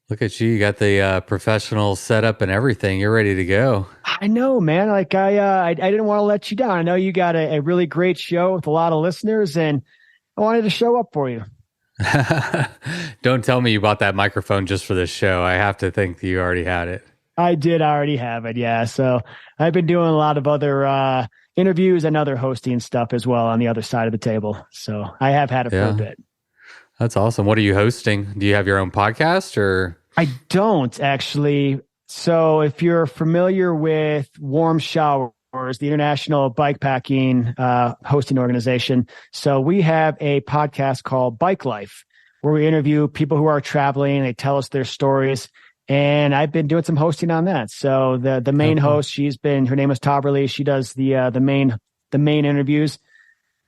Look at you. You got the professional setup and everything. You're ready to go. I know, man. Like I didn't want to let you down. I know you got a really great show with a lot of listeners, and I wanted to show up for you. Don't tell me you bought that microphone just for this show. I have to think you already had it. I did already have it, yeah. So I've been doing a lot of other interviews and other hosting stuff as well on the other side of the table. So I have had it for a Yeah, bit. that's awesome. What are you hosting? Do you have your own podcast or? I don't actually. So if you're familiar with Warm Showers, the international bikepacking hosting organization, so we have a podcast called Bike Life, where we interview people who are traveling. They tell us their stories, and I've been doing some hosting on that. So the Oh, main cool. host, her name is Taberly. She does the main interviews.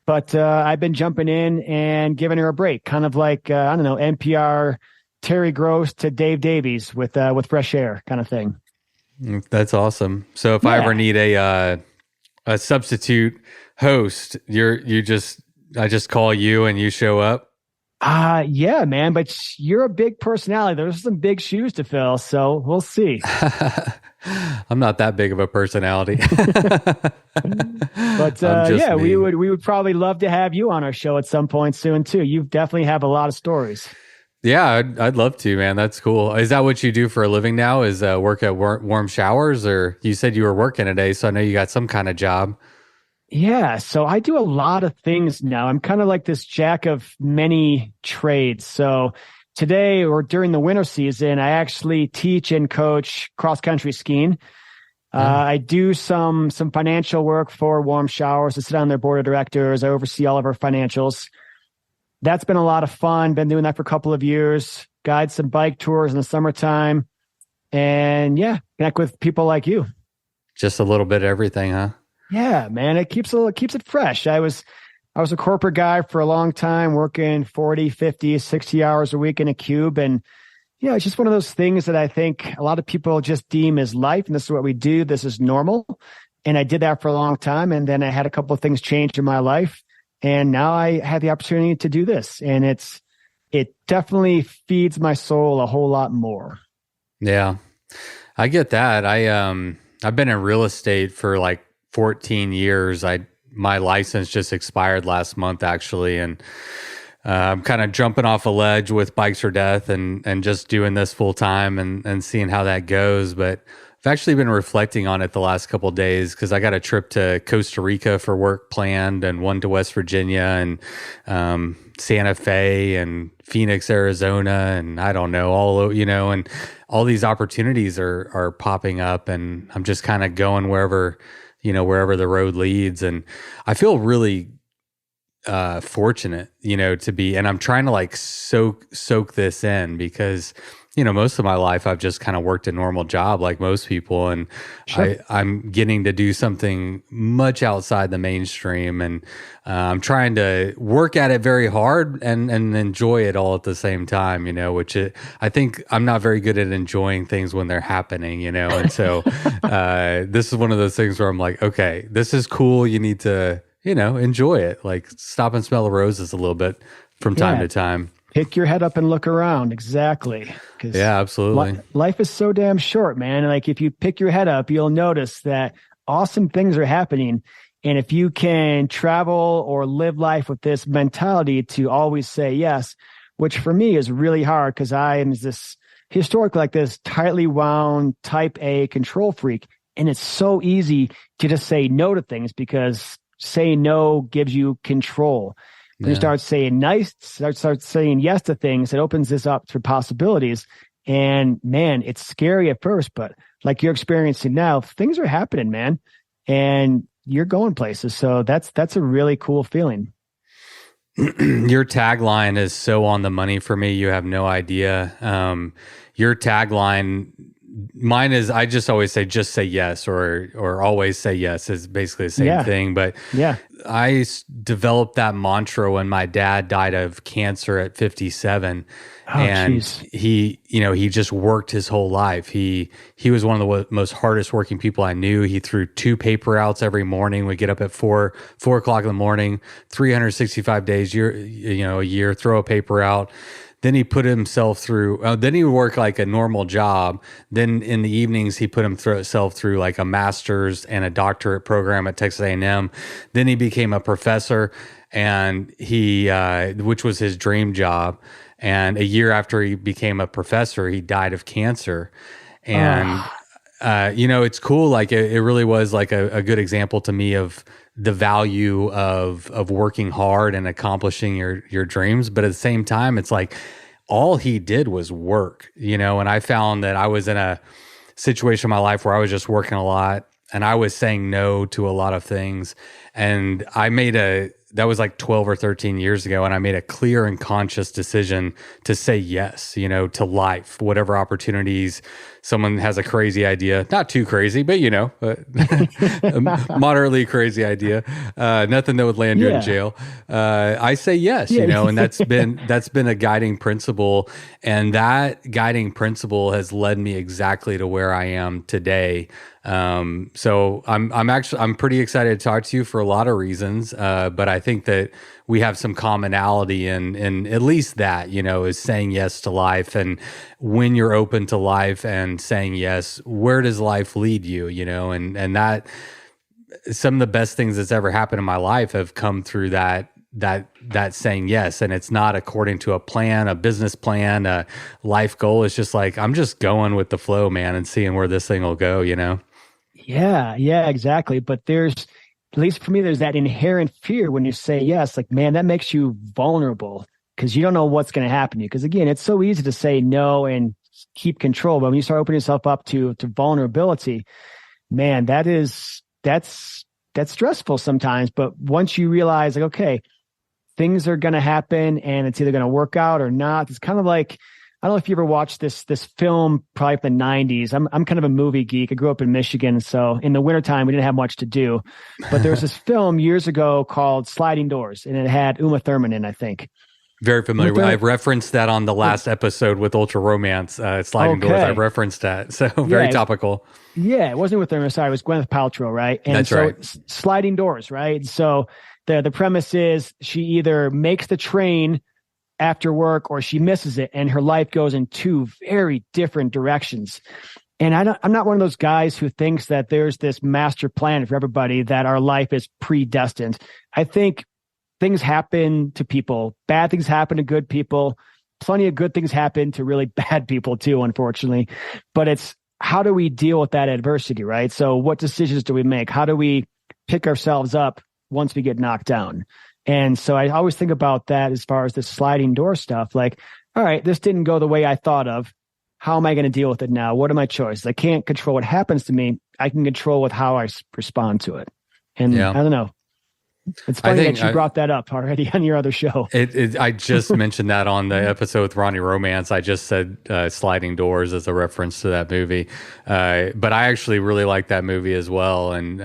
But I've been jumping in and giving her a break, kind of like I don't know, NPR Terry Gross to Dave Davies with fresh air kind of thing. That's awesome. So if I ever Yeah. need a substitute host, I just call you and you show up. Yeah, man, but you're a big personality. There's some big shoes to fill, so we'll see. I'm not that big of a personality. But I'm just yeah, we me. would we would probably love to have you on our show at some point soon too. You definitely have a lot of stories. Yeah, I'd love to, man. That's cool. Is that what you do for a living now? Is work at warm showers, or you said you were working today, so I know you got some kind of job. Yeah, so I do a lot of things now. I'm kind of like this jack of many trades. So today or during the winter season, I actually teach and coach cross country skiing. Oh, I do some financial work for Warm Showers. I sit on their board of directors. I oversee all of our financials. That's been a lot of fun. Been doing that for a couple of years. Guide some bike tours in the summertime, and yeah, connect with people like you. just a little bit of everything, huh? Yeah, man, it keeps it fresh. I was a corporate guy for a long time, working 40, 50, 60 hours a week in a cube, and it's just one of those things that I think a lot of people just deem as life, and this is what we do. This is normal. And I did that for a long time. And then I had a couple of things change in my life. And now I had the opportunity to do this. And it definitely feeds my soul a whole lot more. Yeah, I get that. I've been in real estate for like 14 years. My license just expired last month actually, and I'm kind of jumping off a ledge with Bikes or Death and just doing this full time and seeing how that goes. But I've actually been reflecting on it the last couple of days because I got a trip to Costa Rica for work planned and one to West Virginia and Santa Fe and Phoenix, Arizona, and I don't know, and all these opportunities are popping up, and I'm just kind of going wherever the road leads, and I feel really fortunate, to be, and I'm trying to like soak this in because, most of my life I've just kind of worked a normal job like most people. And Sure. I'm getting to do something much outside the mainstream. And I'm trying to work at it very hard and enjoy it all at the same time, I think I'm not very good at enjoying things when they're happening, and so this is one of those things where I'm like, okay, this is cool. You need to enjoy it. Like stop and smell the roses a little bit from time Yeah. to time. Pick your head up and look around. Exactly. Because Yeah, absolutely. life is so damn short, man. Like if you pick your head up, you'll notice that awesome things are happening. And if you can travel or live life with this mentality to always say yes, which for me is really hard because I am this historically like this tightly wound type A control freak. And it's so easy to just say no to things because saying no gives you control. When you Yeah. start saying yes to things, it opens this up to possibilities. And man, it's scary at first, but like you're experiencing now, things are happening, man, and you're going places. So that's a really cool feeling. Your tagline is so on the money for me. You have no idea. Your tagline, mine is, I just always say, just say yes, or always say yes is basically the same Yeah, thing. But yeah. developed that mantra when my dad died of cancer at 57. Oh, And geez. he just worked his whole life. He was one of the most hardest working people I knew. He threw 2 paper outs every morning. Would get up at 4 o'clock in the morning, 365 days a year, throw a paper out. Then he put himself through, then he would work like a normal job. Then in the evenings, he put himself through like a master's and a doctorate program at Texas A&M. Then he became a professor, and which was his dream job. And a year after he became a professor, he died of cancer. And, it's cool. Like it really was like a good example to me of the value of working hard and accomplishing your dreams. But at the same time, it's like all he did was work, and I found that I was in a situation in my life where I was just working a lot and I was saying no to a lot of things. And that was like 12 or 13 years ago. And I made a clear and conscious decision to say yes, to life, whatever opportunities. Someone has a crazy idea, not too crazy, but a moderately crazy idea, nothing that would land you in jail. I say yes, and that's been a guiding principle. And that guiding principle has led me exactly to where I am today. So I'm pretty excited to talk to you for a lot of reasons. But I think that we have some commonality in at least that, is saying yes to life. And when you're open to life and saying yes, where does life lead you, and that some of the best things that's ever happened in my life have come through that saying yes. And it's not according to a plan, a business plan, a life goal. It's just like, I'm just going with the flow, man, and seeing where this thing will go, Yeah, exactly. But at least for me, there's that inherent fear when you say yes. Like, man, that makes you vulnerable because you don't know what's going to happen to you. Because again, it's so easy to say no and keep control. But when you start opening yourself up to vulnerability, man, that's stressful sometimes. But once you realize, like, okay, things are going to happen and it's either going to work out or not. It's kind of like, I don't know if you ever watched this film, probably from the 90s. I'm kind of a movie geek. I grew up in Michigan, so in the wintertime, we didn't have much to do. But there was this film years ago called Sliding Doors, and it had Uma Thurman in, I think. Very familiar. I've referenced that on the last episode with Ultra Romance, Sliding Doors. I referenced that, so very topical. Yeah, it wasn't Uma Thurman. Sorry, it was Gwyneth Paltrow, right? And that's right. Sliding Doors, right? So the premise is she either makes the train after work or she misses it, and her life goes in two very different directions. And I'm not one of those guys who thinks that there's this master plan for everybody, that our life is predestined. I think things happen to people. Bad things happen to good people. Plenty of good things happen to really bad people too, unfortunately. But it's how do we deal with that adversity, right? So what decisions do we make? How do we pick ourselves up once we get knocked down? And so I always think about that as far as the sliding door stuff. Like, all right, this didn't go the way I thought of. How am I going to deal with it now? What are my choices? I can't control what happens to me. I can control with how I respond to it. And I don't know. It's funny that you brought that up already on your other show. I just mentioned that on the episode with Ronnie Romance. I just said Sliding Doors as a reference to that movie. But I actually really like that movie as well. And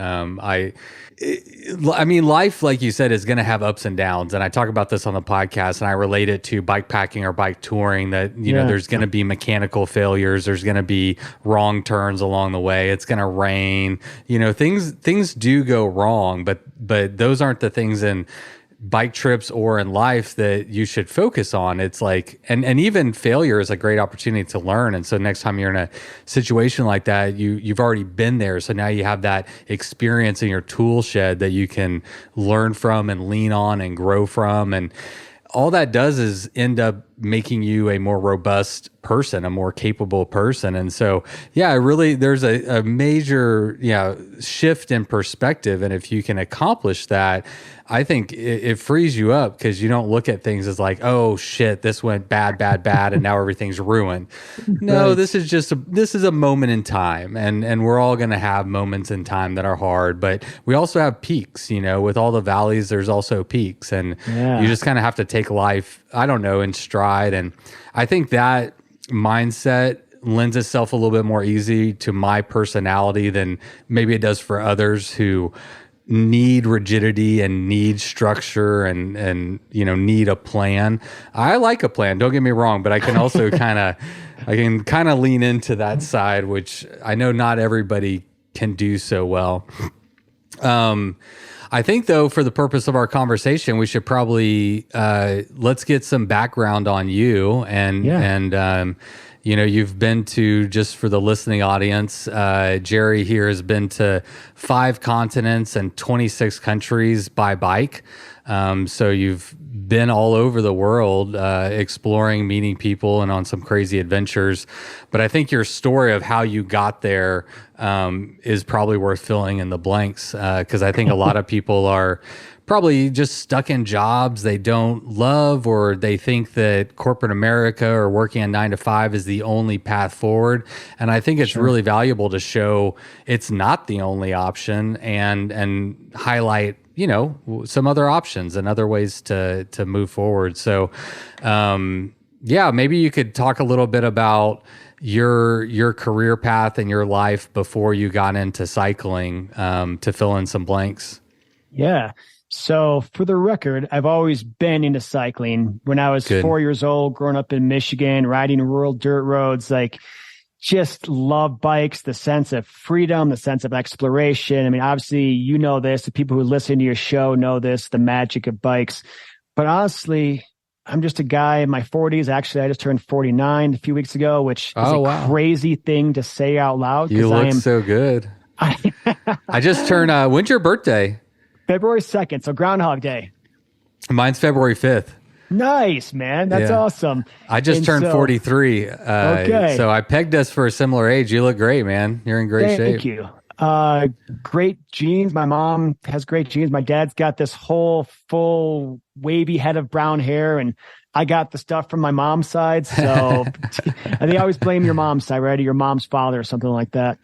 I mean, life, like you said, is going to have ups and downs. And I talk about this on the podcast, and I relate it to bike packing or bike touring, that, know, there's going to be mechanical failures. There's going to be wrong turns along the way. It's going to rain, things do go wrong, but those aren't the things in bike trips or in life that you should focus on. It's like, and even failure is a great opportunity to learn. And so next time you're in a situation like that, you've already been there. So now you have that experience in your tool shed that you can learn from and lean on and grow from. And all that does is end up making you a more robust person, a more capable person. And so, there's a major, shift in perspective. And if you can accomplish that, I think it frees you up, because you don't look at things as like, oh shit, this went bad, and now everything's ruined. No, right. This is a moment in time, and we're all going to have moments in time that are hard, but we also have peaks, with all the valleys, there's also peaks, and you just kind of have to take life, in stride. And I think that mindset lends itself a little bit more easy to my personality than maybe it does for others who need rigidity and need structure and need a plan. I like a plan, don't get me wrong, but I can also kind of lean into that side, which I know not everybody can do so well. I think, though, for the purpose of our conversation, we should probably let's get some background on you. You've been to, just for the listening audience, Jerry here has been to 5 continents and 26 countries by bike. So you've been all over the world, exploring, meeting people, and on some crazy adventures. But I think your story of how you got there is probably worth filling in the blanks, because I think a lot of people are probably just stuck in jobs they don't love, or they think that corporate America or working a 9 to 5 is the only path forward. And I think it's really valuable to show it's not the only option, and highlight, some other options and other ways to move forward. So, maybe you could talk a little bit about your career path and your life before you got into cycling, to fill in some blanks. Yeah. So for the record, I've always been into cycling. When I was 4 years old, growing up in Michigan, riding rural dirt roads, just love bikes, the sense of freedom, the sense of exploration. I mean, obviously, you know this, the people who listen to your show know this, the magic of bikes. But honestly, I'm just a guy in my 40s. Actually, I just turned 49 a few weeks ago, which is a crazy thing to say out loud. You look so good. I just turned, when's your birthday? February 2nd, so Groundhog Day. Mine's February 5th. Nice, man. That's awesome. I just turned 43. Okay. So I pegged us for a similar age. You look great, man. You're in great shape. Thank you. Great genes. My mom has great genes. My dad's got this whole full wavy head of brown hair, and I got the stuff from my mom's side. So they always blame your mom's side, right? Or your mom's father or something like that.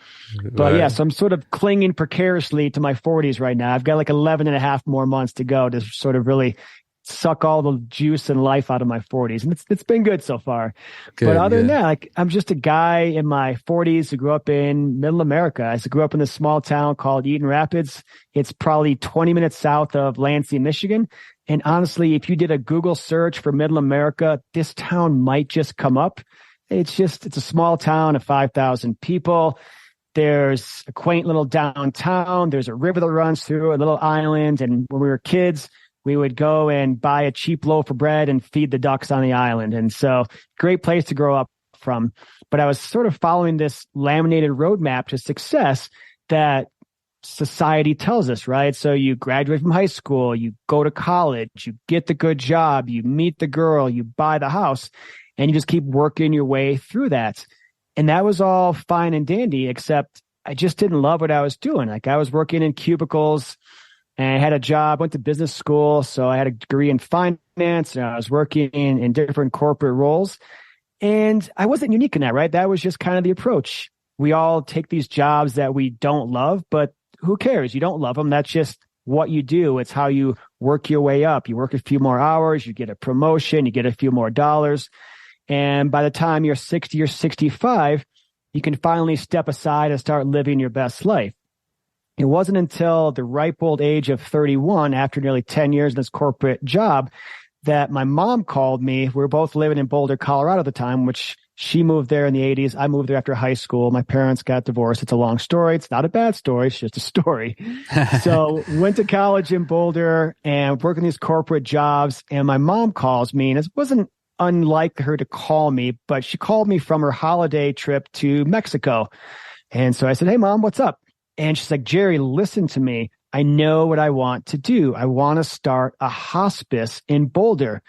But so I'm sort of clinging precariously to my 40s right now. I've got 11 and a half more months to go to sort of really suck all the juice and life out of my 40s. And it's been good so far. But other than that, I'm just a guy in my 40s who grew up in middle America. I grew up in this small town called Eaton Rapids. It's probably 20 minutes south of Lansing, Michigan. And honestly, if you did a Google search for middle America, this town might just come up. It's a small town of 5,000 people. There's a quaint little downtown. There's a river that runs through a little island. And when we were kids, we would go and buy a cheap loaf of bread and feed the ducks on the island. And so great place to grow up from. But I was sort of following this laminated roadmap to success that society tells us, right? So you graduate from high school, you go to college, you get the good job, you meet the girl, you buy the house, and you just keep working your way through that. And that was all fine and dandy, except I just didn't love what I was doing. I was working in cubicles, and I had a job, went to business school. So I had a degree in finance, and I was working in different corporate roles. And I wasn't unique in that, right? That was just kind of the approach. We all take these jobs that we don't love, but who cares? You don't love them. That's just what you do. It's how you work your way up. You work a few more hours, you get a promotion, you get a few more dollars. And by the time you're 60 or 65, you can finally step aside and start living your best life. It wasn't until the ripe old age of 31, after nearly 10 years in this corporate job, that my mom called me. We were both living in Boulder, Colorado at the time, which she moved there in the 80s. I moved there after high school. My parents got divorced. It's a long story. It's not a bad story. It's just a story. So went to college in Boulder and working these corporate jobs. And my mom calls me, and it wasn't unlike her to call me, but she called me from her holiday trip to Mexico. And so I said, "Hey, Mom, what's up?" And she's like, "Jerry, listen to me. I know what I want to do. I want to start a hospice in Boulder."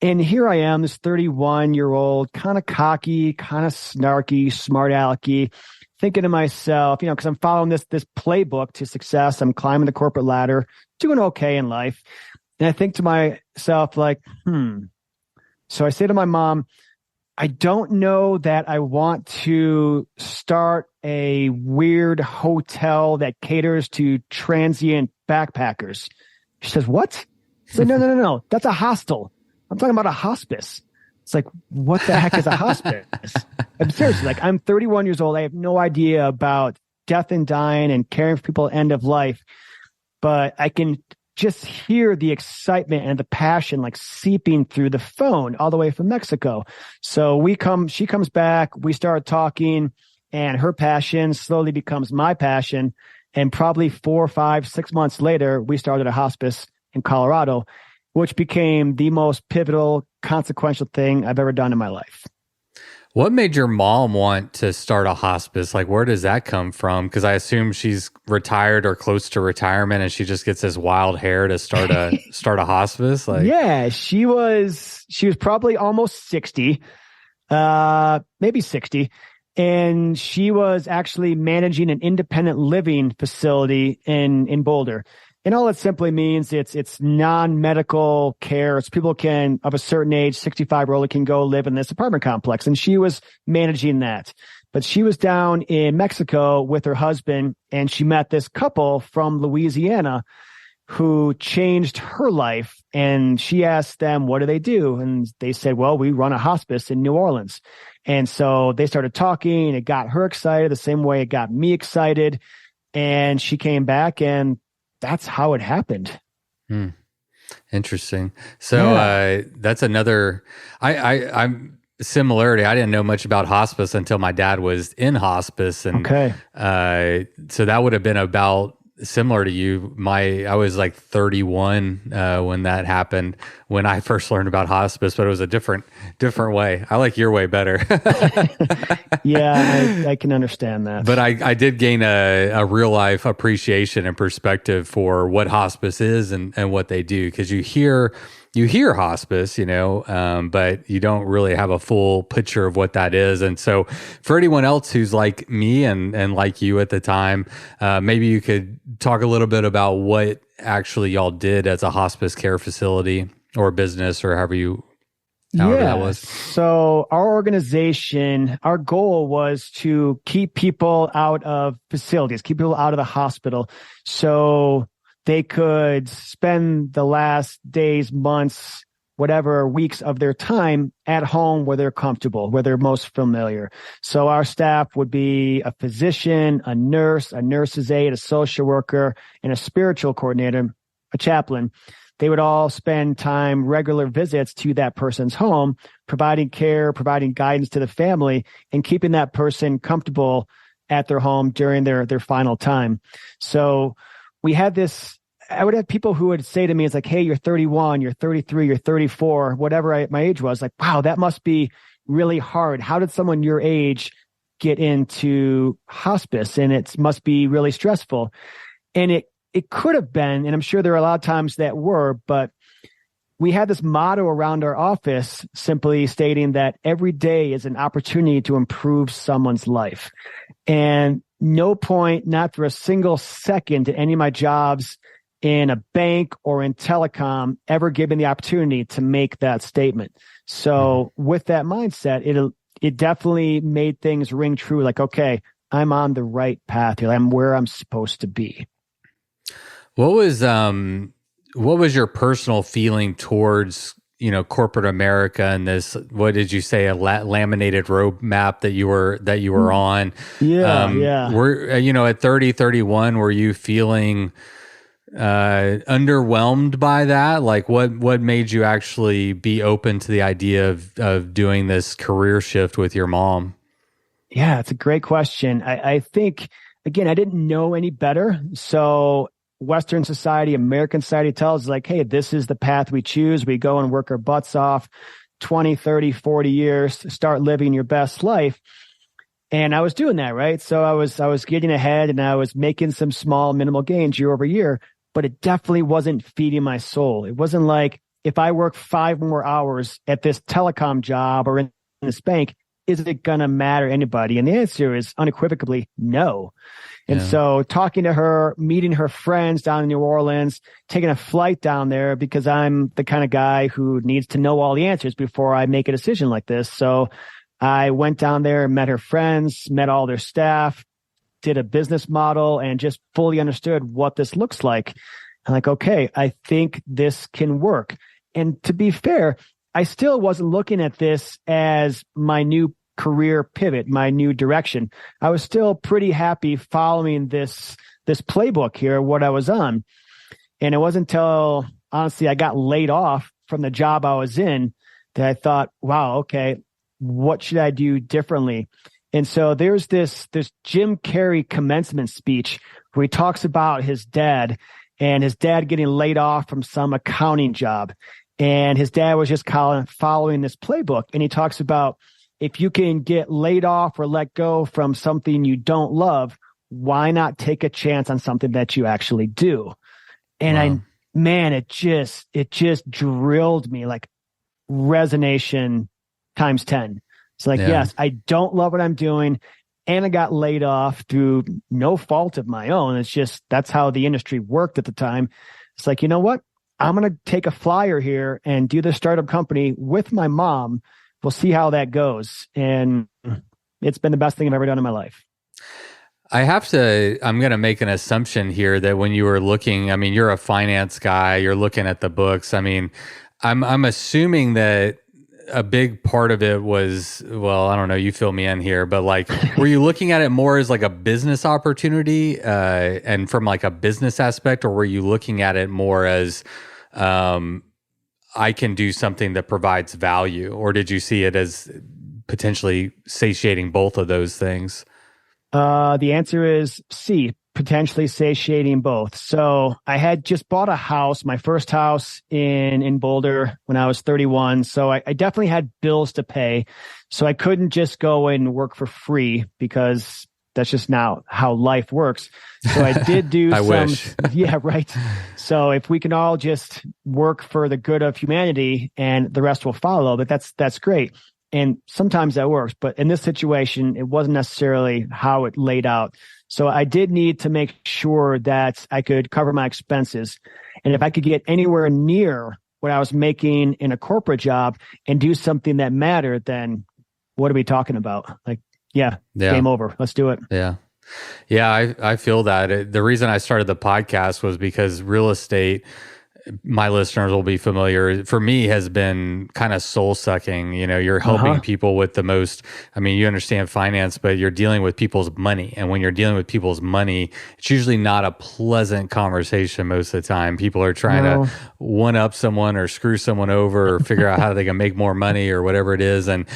And here I am, this 31-year-old, kind of cocky, kind of snarky, smart alecky, thinking to myself, because I'm following this playbook to success. I'm climbing the corporate ladder, doing okay in life. And I think to myself, So I say to my mom, "I don't know that I want to start a weird hotel that caters to transient backpackers." She says, "What?" I said, No. That's a hostel. I'm talking about a hospice. It's like, what the heck is a hospice? I'm seriously, I'm 31 years old. I have no idea about death and dying and caring for people at the end of life, but I can just hear the excitement and the passion seeping through the phone all the way from Mexico. So she comes back, we start talking, and her passion slowly becomes my passion. And probably 4, 5, 6 months later, we started a hospice in Colorado, which became the most pivotal, consequential thing I've ever done in my life. What made your mom want to start a hospice? Like, where does that come from? Because I assume she's retired or close to retirement, and she just gets this wild hair to start a hospice. Like, yeah, she was probably almost 60, maybe 60. And she was actually managing an independent living facility in Boulder. And all it simply means it's non-medical care. It's people can, of a certain age, 65 or older, can go live in this apartment complex. And she was managing that. But she was down in Mexico with her husband, and she met this couple from Louisiana who changed her life. And she asked them, what do they do? And they said, well, we run a hospice in New Orleans. And so they started talking. It got her excited the same way it got me excited. And she came back, and that's how it happened. Interesting. So that's another I'm similarity. I didn't know much about hospice until my dad was in hospice. And so that would have been about similar to you. I was like 31 when that happened, when I first learned about hospice, but it was a different way. I like your way better. Yeah, I can understand that. But I did gain a real life appreciation and perspective for what hospice is and what they do, because you hear hospice, but you don't really have a full picture of what that is. And so for anyone else who's like me and like you at the time, maybe you could talk a little bit about what actually y'all did as a hospice care facility or business, or however that was. So our organization, our goal was to keep people out of facilities, keep people out of the hospital, so they could spend the last days, months, whatever, weeks of their time at home where they're comfortable, where they're most familiar. So our staff would be a physician, a nurse's aide, a social worker, and a spiritual coordinator, a chaplain. They would all spend time, regular visits to that person's home, providing care, providing guidance to the family, and keeping that person comfortable at their home during their final time. So we had this, I would have people who would say to me, it's like, hey, you're 31, you're 33, you're 34, whatever my age was. Like, wow, that must be really hard. How did someone your age get into hospice? And it must be really stressful. And it could have been, and I'm sure there are a lot of times that were, but we had this motto around our office simply stating that every day is an opportunity to improve someone's life. And no point, not for a single second, in any of my jobs in a bank or in telecom ever given the opportunity to make that statement. So with that mindset, it definitely made things ring true. Like, okay, I'm on the right path here. I'm where I'm supposed to be. What was your personal feeling towards, corporate America and this, what did you say, a laminated roadmap that you were on? Yeah. Were, at 30, 31, were you feeling underwhelmed by that? Like what made you actually be open to the idea of doing this career shift with your mom? Yeah, it's a great question. I think, again, I didn't know any better. So Western society, American society tells us like, hey, this is the path we choose. We go and work our butts off 20, 30, 40 years to start living your best life. And I was doing that, right? So I was getting ahead, and I was making some small minimal gains year over year, but it definitely wasn't feeding my soul. It wasn't like, if I work 5 more hours at this telecom job or in this bank, is it going to matter to anybody? And the answer is unequivocally no. And so talking to her, meeting her friends down in New Orleans, taking a flight down there, because I'm the kind of guy who needs to know all the answers before I make a decision like this. So I went down there, met her friends, met all their staff, did a business model, and just fully understood what this looks like. I'm like, okay, I think this can work. And to be fair, I still wasn't looking at this as my new career pivot, my new direction. I was still pretty happy following this playbook here, what I was on. And it wasn't until, honestly, I got laid off from the job I was in that I thought, wow, okay, what should I do differently? And so there's this Jim Carrey commencement speech where he talks about his dad and his dad getting laid off from some accounting job. And his dad was just following this playbook. And he talks about, if you can get laid off or let go from something you don't love, why not take a chance on something that you actually do? And Wow. it just drilled me like resonation times 10. It's like, Yeah. yes, I don't love what I'm doing. And I got laid off through no fault of my own. It's just, that's how the industry worked at the time. It's like, you know what? I'm going to take a flyer here and do the startup company with my mom. We'll see how that goes. And it's been the best thing I've ever done in my life. I'm going to make an assumption here that when you were looking, I mean, you're a finance guy, you're looking at the books. I mean, I'm assuming that a big part of it was, well, I don't know, you fill me in here, but like, were you looking at it more as like a business opportunity, and from like a business aspect, or were you looking at it more as, I can do something that provides value, or did you see it as potentially satiating both of those things? The answer is C, potentially satiating both. So I had just bought a house, my first house in Boulder when I was 31. So I definitely had bills to pay. So I couldn't just go and work for free because that's just not how life works. So I did do I wish. yeah, right. So if we can all just work for the good of humanity and the rest will follow, but that's great. And sometimes that works, but in this situation, it wasn't necessarily how it laid out. So I did need to make sure that I could cover my expenses. And if I could get anywhere near what I was making in a corporate job and do something that mattered, then what are we talking about? Like, yeah. Game over. Let's do it. Yeah. Yeah, I feel that. The reason I started the podcast was because real estate, my listeners will be familiar, for me has been kind of soul sucking. You know, you're helping people with the most, I mean, you understand finance, but you're dealing with people's money. And when you're dealing with people's money, it's usually not a pleasant conversation most of the time. People are trying to one up someone or screw someone over or figure out how they can make more money or whatever it is. And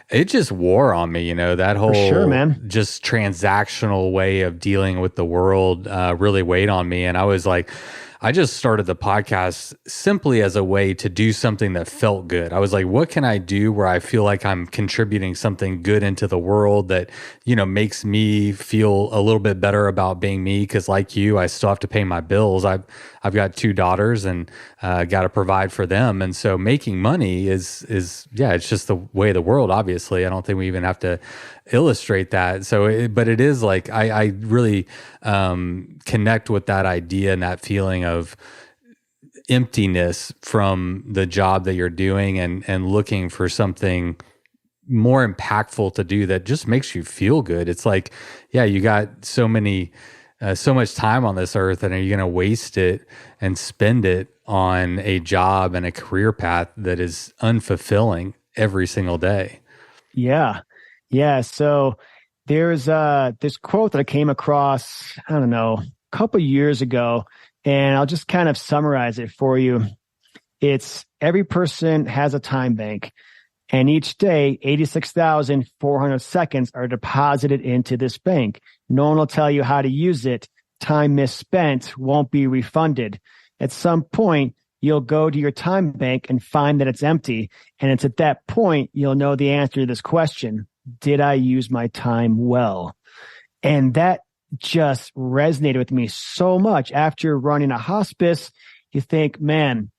it just wore on me, you know, that whole just transactional way of dealing with the world really weighed on me. And I was like, I just started the podcast simply as a way to do something that felt good. I was like, what can I do where I feel like I'm contributing something good into the world that, you know, makes me feel a little bit better about being me? Because like you, I still have to pay my bills. I've got two daughters and got to provide for them. And so making money is yeah, it's just the way of the world, obviously. I don't think we even have to illustrate that. So, but it is like, I really connect with that idea and that feeling of emptiness from the job that you're doing and looking for something more impactful to do that just makes you feel good. It's like, yeah, you got so much time on this earth, and are you going to waste it and spend it on a job and a career path that is unfulfilling every single day? Yeah. Yeah. So there's this quote that I came across, I don't know, a couple years ago, and I'll just kind of summarize it for you. It's every person has a time bank, and each day, 86,400 seconds are deposited into this bank. No one will tell you how to use it. Time misspent won't be refunded. At some point, you'll go to your time bank and find that it's empty. And it's at that point, you'll know the answer to this question. Did I use my time well? And that just resonated with me so much. After running a hospice, you think, man,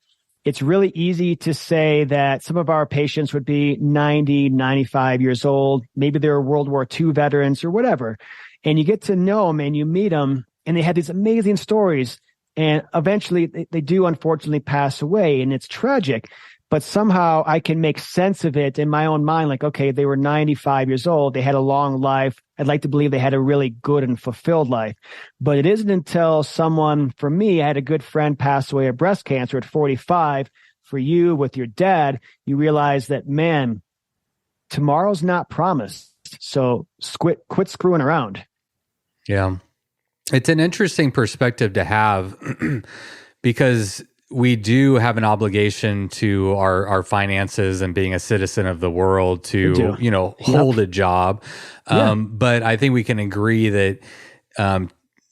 it's really easy to say that some of our patients would be 90, 95 years old. Maybe they're World War II veterans or whatever. And you get to know them and you meet them, and they have these amazing stories. And eventually they do unfortunately pass away, and it's tragic. But somehow I can make sense of it in my own mind. Like, okay, they were 95 years old. They had a long life. I'd like to believe they had a really good and fulfilled life. But it isn't until someone, for me, I had a good friend pass away of breast cancer at 45. For you, with your dad, you realize that, man, tomorrow's not promised. So quit screwing around. Yeah. It's an interesting perspective to have because we do have an obligation to our finances and being a citizen of the world to, hold a job. But I think we can agree that,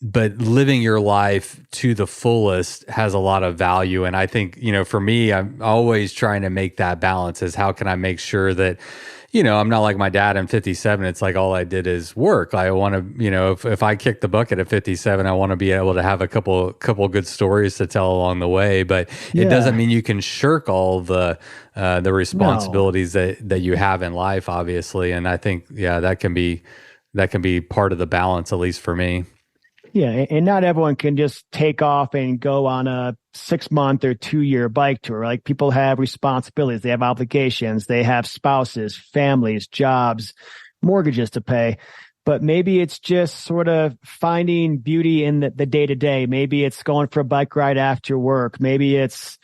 but living your life to the fullest has a lot of value. And I think, for me, I'm always trying to make that balance is how can I make sure that, I'm not like my dad. I'm 57. It's like all I did is work. I want to, if I kick the bucket at 57, I want to be able to have a couple good stories to tell along the way. But it doesn't mean you can shirk all the responsibilities that you have in life, obviously. And I think, that can be part of the balance, at least for me. Yeah, and not everyone can just take off and go on a 6-month or 2-year bike tour. Like people have responsibilities, they have obligations, they have spouses, families, jobs, mortgages to pay. But maybe it's just sort of finding beauty in the day-to-day. Maybe it's going for a bike ride after work. Maybe it's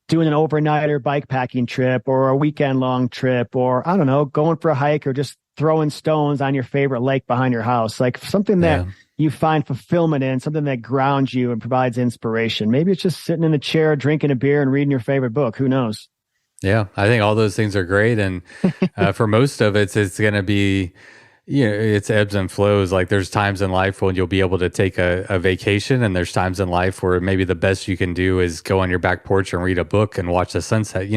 doing an overnight or bike packing trip or a weekend-long trip, or I don't know, going for a hike or just throwing stones on your favorite lake behind your house. Like something that you find fulfillment in, something that grounds you and provides inspiration. Maybe it's just sitting in a chair, drinking a beer and reading your favorite book. Who knows? Yeah, I think all those things are great. And for most of it, it's going to be, it's ebbs and flows. Like there's times in life when you'll be able to take a vacation, and there's times in life where maybe the best you can do is go on your back porch and read a book and watch the sunset.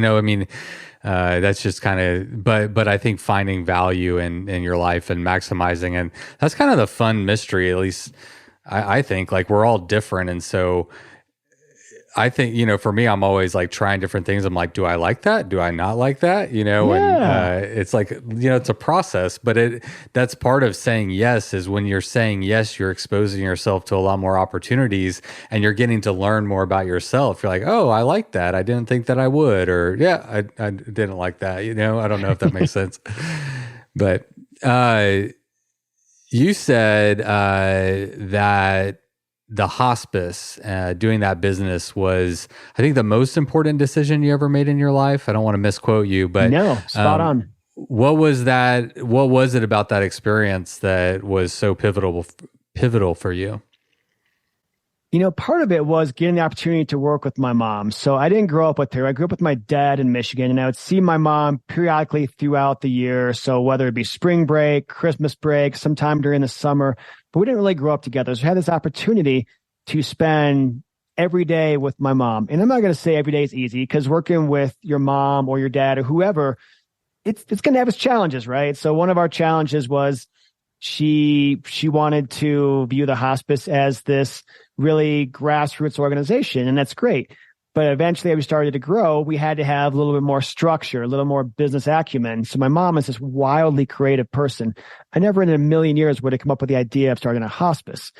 That's just kind of, but I think finding value in your life and maximizing, and that's kind of the fun mystery, at least I think. Like we're all different. And so I think, for me, I'm always like trying different things. I'm like, do I like that? Do I not like that? And it's like, it's a process, but that's part of saying yes. Is when you're saying yes, you're exposing yourself to a lot more opportunities and you're getting to learn more about yourself. You're like, oh, I like that. I didn't think that I would, or I didn't like that. I don't know if that makes sense, but you said that the hospice, doing that business was, I think, the most important decision you ever made in your life. I don't want to misquote you, but no, spot on. What was that? What was it about that experience that was so pivotal for you? Part of it was getting the opportunity to work with my mom. So I didn't grow up with her. I grew up with my dad in Michigan, and I would see my mom periodically throughout the year. So whether it be spring break, Christmas break, sometime during the summer, but we didn't really grow up together. So I had this opportunity to spend every day with my mom. And I'm not going to say every day is easy, because working with your mom or your dad or whoever, it's going to have its challenges, right? So one of our challenges was she wanted to view the hospice as this really grassroots organization, and that's great. But eventually, as we started to grow, we had to have a little bit more structure, a little more business acumen. So my mom is this wildly creative person. I never in a million years would have come up with the idea of starting a hospice.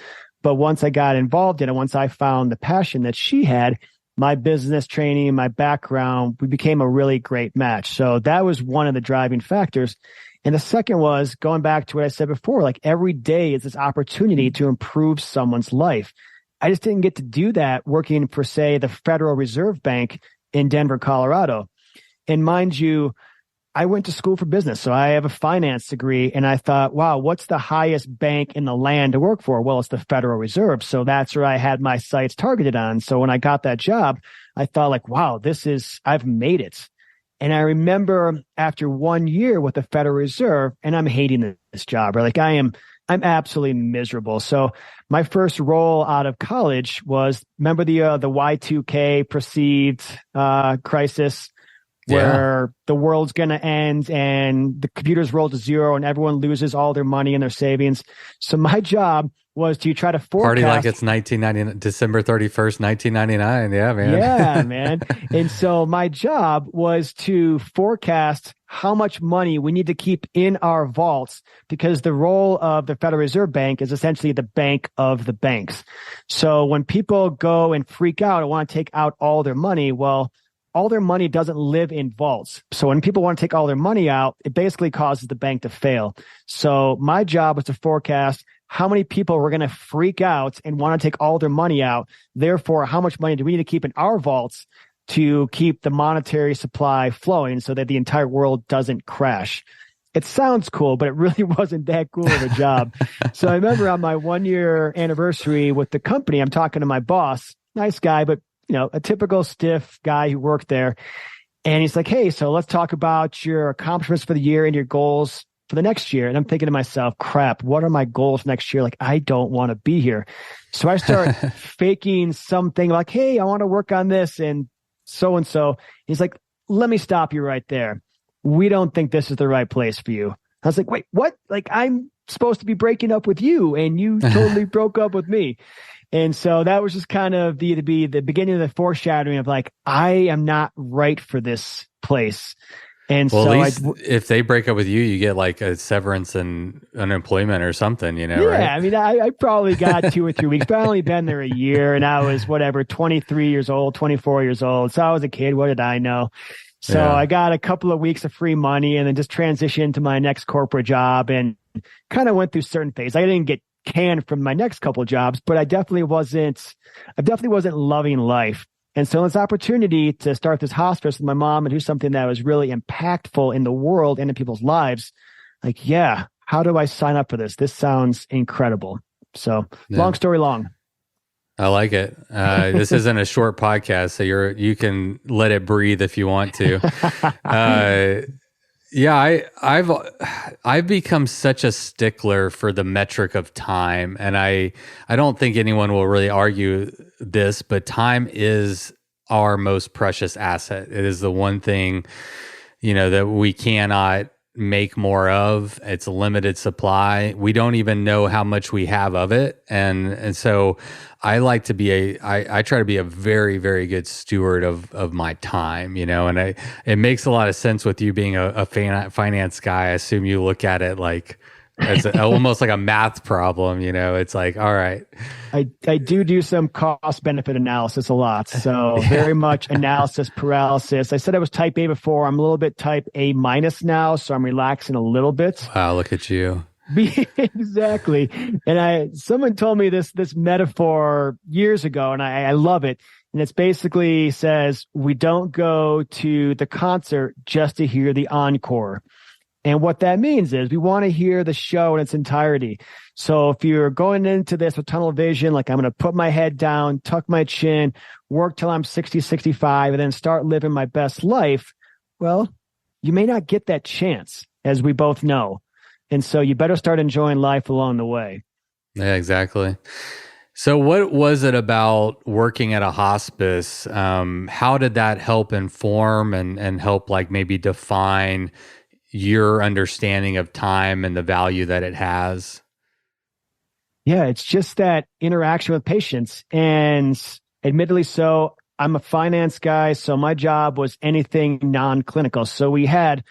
But once I got involved in it, once I found the passion that she had, my business training, my background, we became a really great match. So that was one of the driving factors. And the second was going back to what I said before, like every day is this opportunity to improve someone's life. I just didn't get to do that working for, say, the Federal Reserve Bank in Denver, Colorado. And mind you, I went to school for business, so I have a finance degree, and I thought, wow, what's the highest bank in the land to work for? Well, it's the Federal Reserve. So that's where I had my sights targeted on. So when I got that job, I thought like, wow, I've made it. And I remember after 1 year with the Federal Reserve, and I'm hating this job, right? Like I'm absolutely miserable. So my first role out of college was, remember the Y2K perceived crisis, where the world's going to end and the computers roll to zero and everyone loses all their money and their savings. So my job was to try to forecast. Party like it's December 31st, 1999. Yeah, man. Yeah, man. And so my job was to forecast how much money we need to keep in our vaults, because the role of the Federal Reserve Bank is essentially the bank of the banks. So when people go and freak out and want to take out all their money, well, all their money doesn't live in vaults. So when people want to take all their money out, it basically causes the bank to fail. So my job was to forecast how many people were going to freak out and want to take all their money out. Therefore, how much money do we need to keep in our vaults to keep the monetary supply flowing so that the entire world doesn't crash? It sounds cool, but it really wasn't that cool of a job. So I remember on my 1 year anniversary with the company, I'm talking to my boss, nice guy, but a typical stiff guy who worked there. And he's like, hey, so let's talk about your accomplishments for the year and your goals for the next year. And I'm thinking to myself, crap, what are my goals next year? Like, I don't want to be here. So I start faking something like, hey, I want to work on this and so. He's like, let me stop you right there. We don't think this is the right place for you. I was like, wait, what? Like, I'm supposed to be breaking up with you and you totally broke up with me. And so that was just kind of the beginning of the foreshadowing of like, I am not right for this place. And well, so at least if they break up with you, you get like a severance and unemployment or something, yeah, right? I mean, I probably got 2 or 3 weeks, but I only been there a year and I was 23 years old, 24 years old. So I was a kid. What did I know? So I got a couple of weeks of free money and then just transitioned to my next corporate job and kind of went through certain phases. I didn't get canned from my next couple of jobs, but I definitely wasn't loving life. And so this opportunity to start this hospice with my mom and do something that was really impactful in the world and in people's lives, like, yeah, how do I sign up for this? This sounds incredible. So long story long. I like it. This isn't a short podcast, so you can let it breathe if you want to. Yeah, I've become such a stickler for the metric of time, and I don't think anyone will really argue this, but time is our most precious asset. It is the one thing, that we cannot make more of. It's a limited supply. We don't even know how much we have of it, and so I like to be I try to be a very, very good steward of my time, and it makes a lot of sense with you being a finance guy. I assume you look at it like as almost like a math problem, it's like, all right. I do some cost benefit analysis a lot. So very much analysis paralysis. I said I was type A before. I'm a little bit type A minus now. So I'm relaxing a little bit. Wow. Look at you. Exactly. And someone told me this metaphor years ago, and I love it. And it's basically says, we don't go to the concert just to hear the encore. And what that means is we want to hear the show in its entirety. So if you're going into this with tunnel vision, like I'm going to put my head down, tuck my chin, work till I'm 60, 65, and then start living my best life, well, you may not get that chance, as we both know. And so you better start enjoying life along the way. Yeah, exactly. So what was it about working at a hospice? How did that help inform and help like maybe define your understanding of time and the value that it has? Yeah, it's just that interaction with patients. And admittedly so, I'm a finance guy, so my job was anything non-clinical. So we had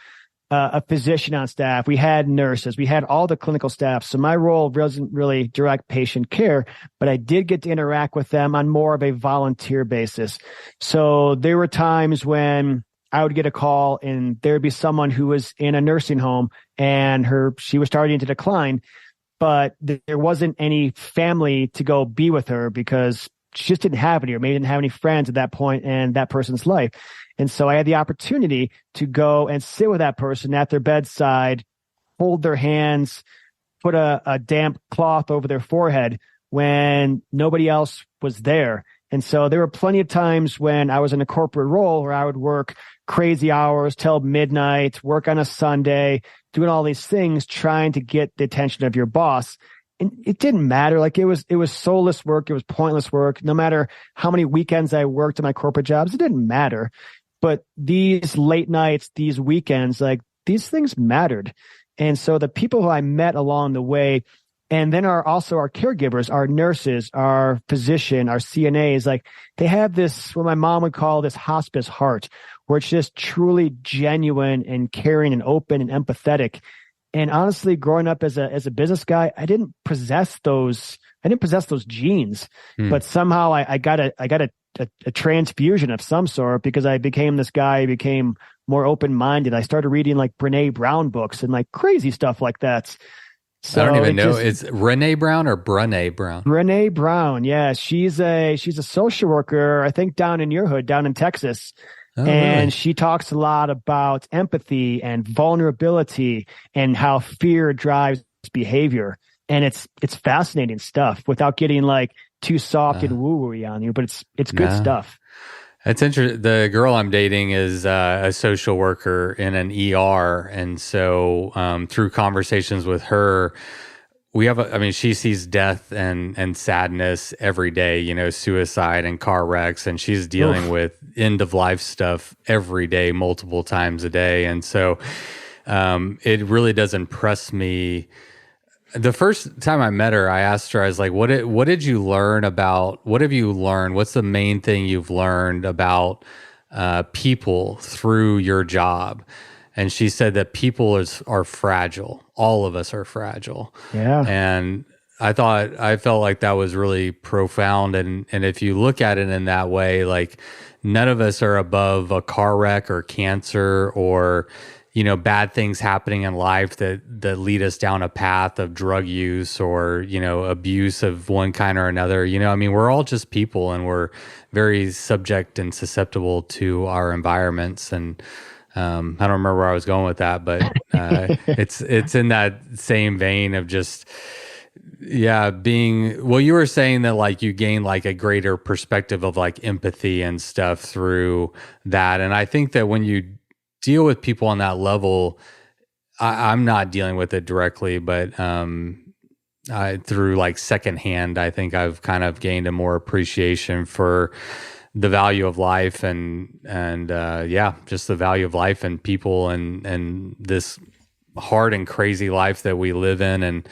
a physician on staff, we had nurses, we had all the clinical staff. So my role wasn't really direct patient care, but I did get to interact with them on more of a volunteer basis. So there were times when I would get a call and there'd be someone who was in a nursing home and she was starting to decline, but there wasn't any family to go be with her because she just didn't have any, or maybe didn't have any friends at that point in that person's life. And so I had the opportunity to go and sit with that person at their bedside, hold their hands, put a damp cloth over their forehead when nobody else was there. And so there were plenty of times when I was in a corporate role where I would work crazy hours till midnight, work on a Sunday, doing all these things, trying to get the attention of your boss. And it didn't matter. Like it was soulless work. It was pointless work. No matter how many weekends I worked at my corporate jobs, it didn't matter. But these late nights, these weekends, like these things mattered. And so the people who I met along the way, and then also our caregivers, our nurses, our physician, our CNAs, like they have this, what my mom would call this hospice heart, where it's just truly genuine and caring and open and empathetic. And honestly, growing up as a business guy, I didn't possess those genes, but somehow I got a transfusion of some sort because I became this guy, I became more open-minded. I started reading like Brene Brown books and like crazy stuff like that. So I don't even know. It's Renee Brown or Brene Brown? Brene Brown. Yeah. She's a social worker, I think down in your hood, down in Texas. Oh, and really? She talks a lot about empathy and vulnerability and how fear drives behavior. And it's fascinating stuff without getting like too soft and woo-woo on you, but it's good No. stuff. It's interesting. The girl I'm dating is a social worker in an ER. And so through conversations with her, she sees death and sadness every day, suicide and car wrecks, and she's dealing with end of life stuff every day, multiple times a day. And so it really does impress me. The first time I met her, I asked her, I was like, what did you learn about, what have you learned? What's the main thing you've learned about people through your job? And she said that people are fragile. All of us are fragile. Yeah. And I felt like that was really profound. And if you look at it in that way, like none of us are above a car wreck or cancer or, bad things happening in life that lead us down a path of drug use or, abuse of one kind or another. We're all just people, and we're very subject and susceptible to our environments. And I don't remember where I was going with that, but it's in that same vein of just, you were saying that like you gain like a greater perspective of like empathy and stuff through that. And I think that when you deal with people on that level, I'm not dealing with it directly, but through like secondhand, I think I've kind of gained a more appreciation for the value of life and just the value of life and people and this hard and crazy life that we live in, and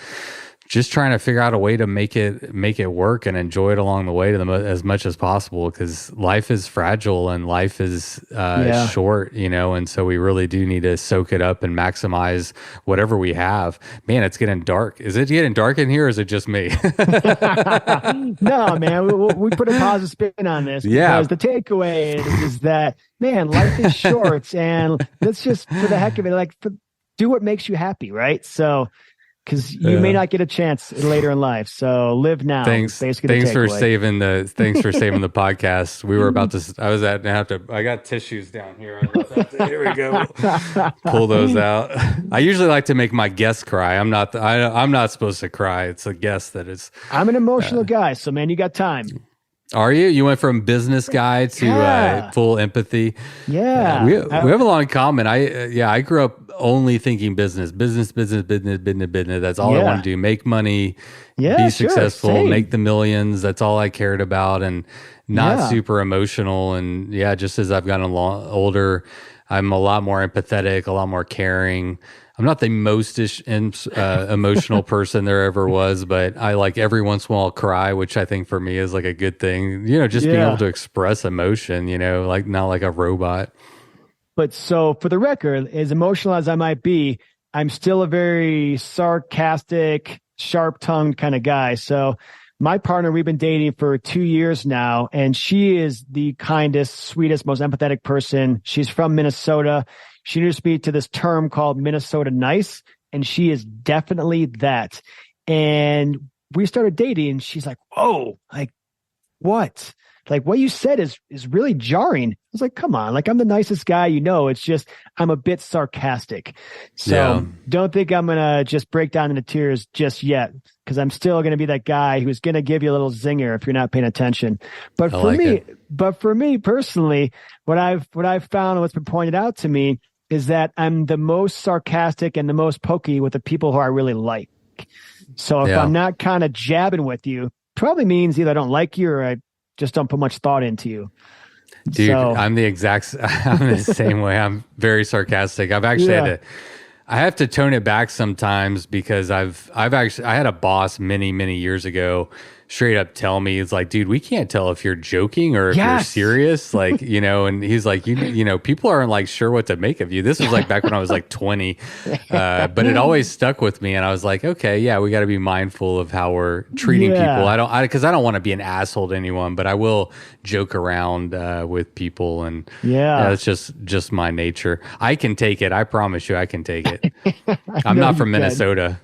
just trying to figure out a way to make it work and enjoy it along the way to as much as possible, because life is fragile and life is short, and so we really do need to soak it up and maximize whatever we have. Man, it's getting dark. Is it getting dark in here, or is it just me? No, man, we put a positive spin on this because the takeaway is that, man, life is short, and let's just, for the heck of it, do what makes you happy, right? So, because you may not get a chance later in life, so live now. Thanks for saving the podcast. We were about to. I got tissues down here. Here we go. Pull those out. I usually like to make my guests cry. I'm not supposed to cry. It's a guest that is. I'm an emotional guy, so man, you got time. Are you? You went from business guy to full empathy. Yeah, we have a lot in common. I grew up only thinking business. That's all I want to do. Make money, be successful, make the millions. That's all I cared about, and not super emotional. And just as I've gotten older, I'm a lot more empathetic, a lot more caring. I'm not the most emotional person there ever was, but I like every once in a while cry, which I think for me is like a good thing. Just being able to express emotion, like not like a robot. But so for the record, as emotional as I might be, I'm still a very sarcastic, sharp-tongued kind of guy. So my partner, we've been dating for 2 years now, and she is the kindest, sweetest, most empathetic person. She's from Minnesota. She introduced me to this term called Minnesota nice, and she is definitely that. And we started dating, and she's like, whoa, like, what? Like, what you said is really jarring. I was like, come on, like, I'm the nicest guy, it's just I'm a bit sarcastic. So don't think I'm going to just break down into tears just yet, because I'm still going to be that guy who's going to give you a little zinger if you're not paying attention. But for me personally, what I've found and what's been pointed out to me is that I'm the most sarcastic and the most pokey with the people who I really like. So if I'm not kind of jabbing with you, probably means either I don't like you or I just don't put much thought into you. Dude, I'm the same way. I'm very sarcastic. I've actually I have to tone it back sometimes, because I had a boss many years ago straight up tell me, it's like, dude, we can't tell if you're joking or if you're serious. Like, and he's like, people aren't like sure what to make of you. This was like back when I was like 20, but it always stuck with me. And I was like, okay, we got to be mindful of how we're treating people. Because I don't want to be an asshole to anyone, but I will joke around with people. And it's just my nature. I can take it. I promise you I can take it. I'm not from Minnesota.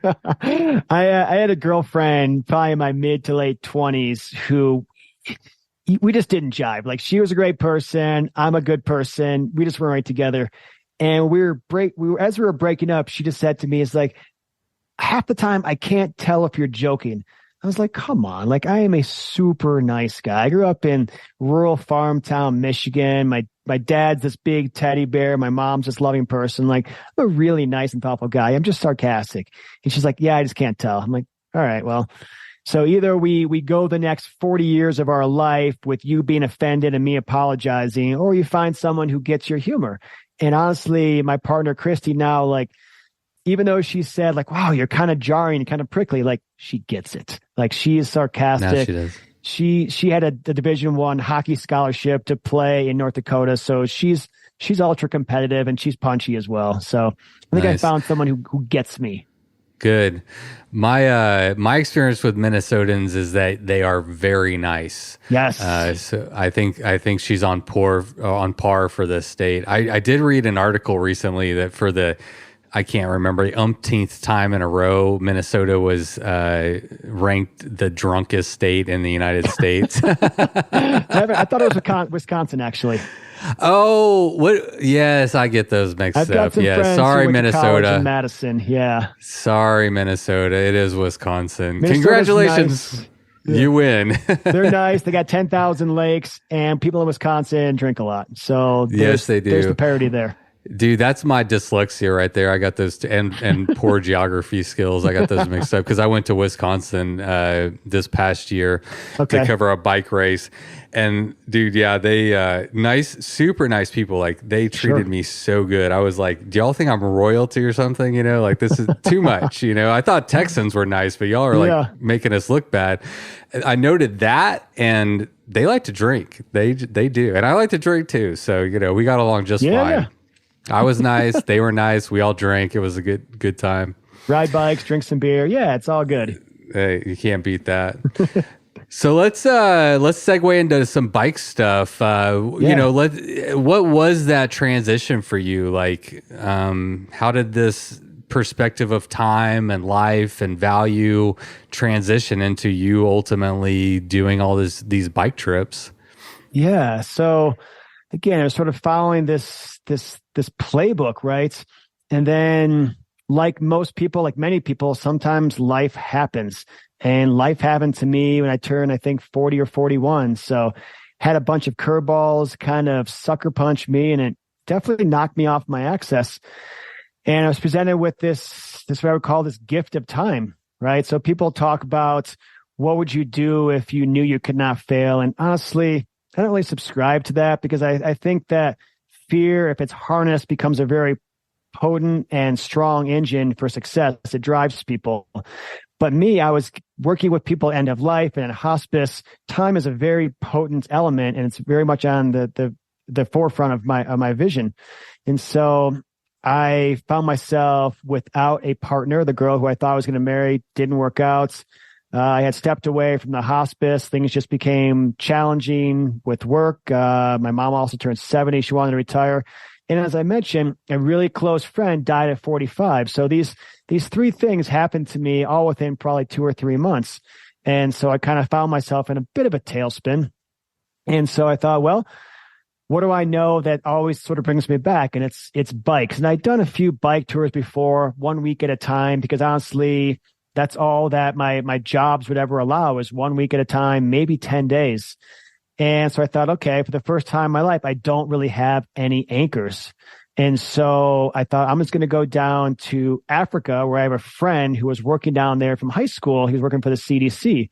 I had a girlfriend probably in my mid to late 20s who we just didn't jive. Like, she was a great person. I'm a good person. We just weren't right together. And as we were breaking up, she just said to me, it's like, half the time I can't tell if you're joking. I was like, come on, like I am a super nice guy. I grew up in rural farm town, Michigan. My dad's this big teddy bear. My mom's this loving person. Like I'm a really nice and thoughtful guy. I'm just sarcastic. And she's like, yeah, I just can't tell. I'm like, all right, well, so either we go the next 40 years of our life with you being offended and me apologizing, or you find someone who gets your humor. And honestly, my partner, Christy, now, like, even though she said like, wow, you're kind of jarring, kind of prickly, like she gets it. Like she is sarcastic. Now she does. She had a Division I hockey scholarship to play in North Dakota. So she's ultra competitive and she's punchy as well. So I think I found someone who gets me. Good. My experience with Minnesotans is that they are very nice. Yes. So I think she's on par for this state. I did read an article recently that for I can't remember the umpteenth time in a row, Minnesota was ranked the drunkest state in the United States. I thought it was Wisconsin, actually. Oh, what? Yes, I get those mixed I've got up. some Yeah, friends sorry, who went to college Minnesota. in Madison. Yeah. Sorry, Minnesota. It is Wisconsin. Minnesota's Congratulations. nice. You win. They're nice. They got 10,000 lakes, and people in Wisconsin drink a lot. So yes, they do. There's the parity there. Dude, that's my dyslexia right there. I got those and poor geography skills. I got those mixed up because I went to Wisconsin this past year to cover a bike race. And dude, yeah, they super nice people. Like they treated me so good. I was like, do y'all think I'm royalty or something? You know, like this is too much. You know, I thought Texans were nice, but y'all are like making us look bad. I noted that, and they like to drink. They do, and I like to drink too. So you know, we got along just fine. Yeah. I was nice. They were nice. We all drank. It was a good time. Ride bikes, drink some beer. Yeah, it's all good. Hey, you can't beat that. So let's segue into some bike stuff. You know, what was that transition for you? Like, how did this perspective of time and life and value transition into you ultimately doing all these bike trips? Yeah. So again, I was sort of following this playbook, right? And then like most people, like many people, sometimes life happens. And life happened to me when I turned, I think, 40 or 41. So had a bunch of curveballs kind of sucker punch me, and it definitely knocked me off my axis. And I was presented with this what I would call this gift of time, right? So people talk about what would you do if you knew you could not fail? And honestly, I don't really subscribe to that because I think that fear, if it's harnessed, becomes a very potent and strong engine for success. It drives people. But me, I was working with people end of life and in hospice. Time is a very potent element, and it's very much on the forefront of my vision. And so I found myself without a partner. The girl who I thought I was going to marry didn't work out. I had stepped away from the hospice. Things just became challenging with work. My mom also turned 70. She wanted to retire. And as I mentioned, a really close friend died at 45. So these three things happened to me all within probably 2 or 3 months. And so I kind of found myself in a bit of a tailspin. And so I thought, well, what do I know that always sort of brings me back? And it's bikes. And I'd done a few bike tours before, 1 week at a time, because honestly, that's all that my jobs would ever allow is 1 week at a time, maybe 10 days. And so I thought, okay, for the first time in my life, I don't really have any anchors. And so I thought I'm just going to go down to Africa, where I have a friend who was working down there from high school. He was working for the CDC.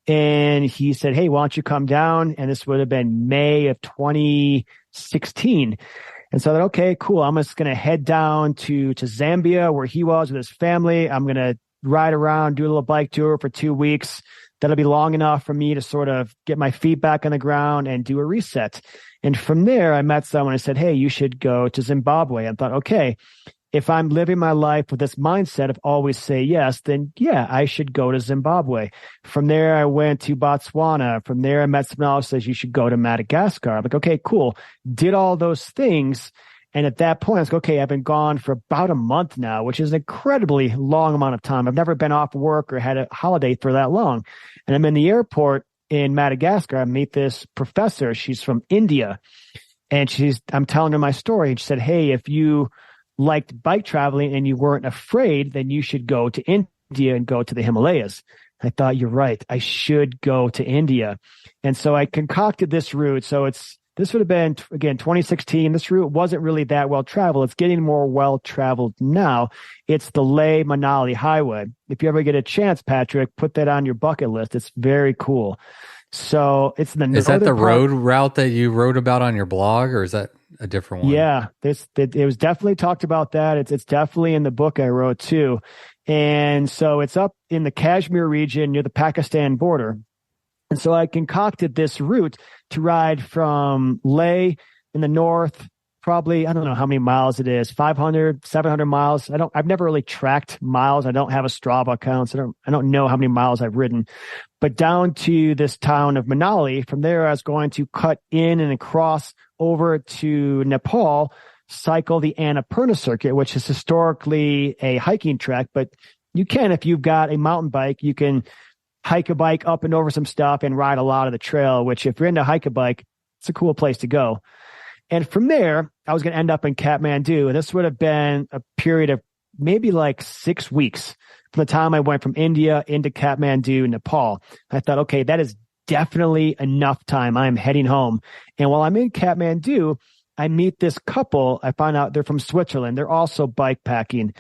And he said, hey, why don't you come down? And this would have been May of 2016. And so I thought, okay, cool. I'm just going to head down to Zambia, where he was with his family. I'm going to ride around, do a little bike tour for 2 weeks. That'll be long enough for me to sort of get my feet back on the ground and do a reset. And from there, I met someone and said, hey, you should go to Zimbabwe. I thought, okay, if I'm living my life with this mindset of always say yes, then yeah, I should go to Zimbabwe. From there, I went to Botswana. From there, I met someone else who says you should go to Madagascar. I'm like, okay, cool. Did all those things. And at that point, I was like, okay, I've been gone for about a month now, which is an incredibly long amount of time. I've never been off work or had a holiday for that long. And I'm in the airport in Madagascar. I meet this professor. She's from India. And I'm telling her my story. And she said, hey, if you liked bike traveling and you weren't afraid, then you should go to India and go to the Himalayas. I thought, you're right. I should go to India. And so I concocted this route. So this would have been, again, 2016. This route wasn't really that well traveled. It's getting more well traveled now. It's the Leh Manali Highway. If you ever get a chance, Patrick, put that on your bucket list. It's very cool. So it's the Is that the road route that you wrote about on your blog, or is that a different one? Yeah, it was definitely talked about that. It's definitely in the book I wrote too. And so it's up in the Kashmir region near the Pakistan border. And so I concocted this route to ride from Leh in the north, probably, I don't know how many miles it is, 500, 700 miles. I've never really tracked miles. I don't have a Strava account. So I don't know how many miles I've ridden, but down to this town of Manali. From there, I was going to cut in and across over to Nepal, cycle the Annapurna circuit, which is historically a hiking track, but you can, if you've got a mountain bike, you can hike a bike up and over some stuff and ride a lot of the trail, which if you're into hike a bike, it's a cool place to go. And from there, I was going to end up in Kathmandu. And this would have been a period of maybe like 6 weeks from the time I went from India into Kathmandu, Nepal. I thought, okay, that is definitely enough time. I'm heading home. And while I'm in Kathmandu, I meet this couple. I find out they're from Switzerland. They're also bike packing.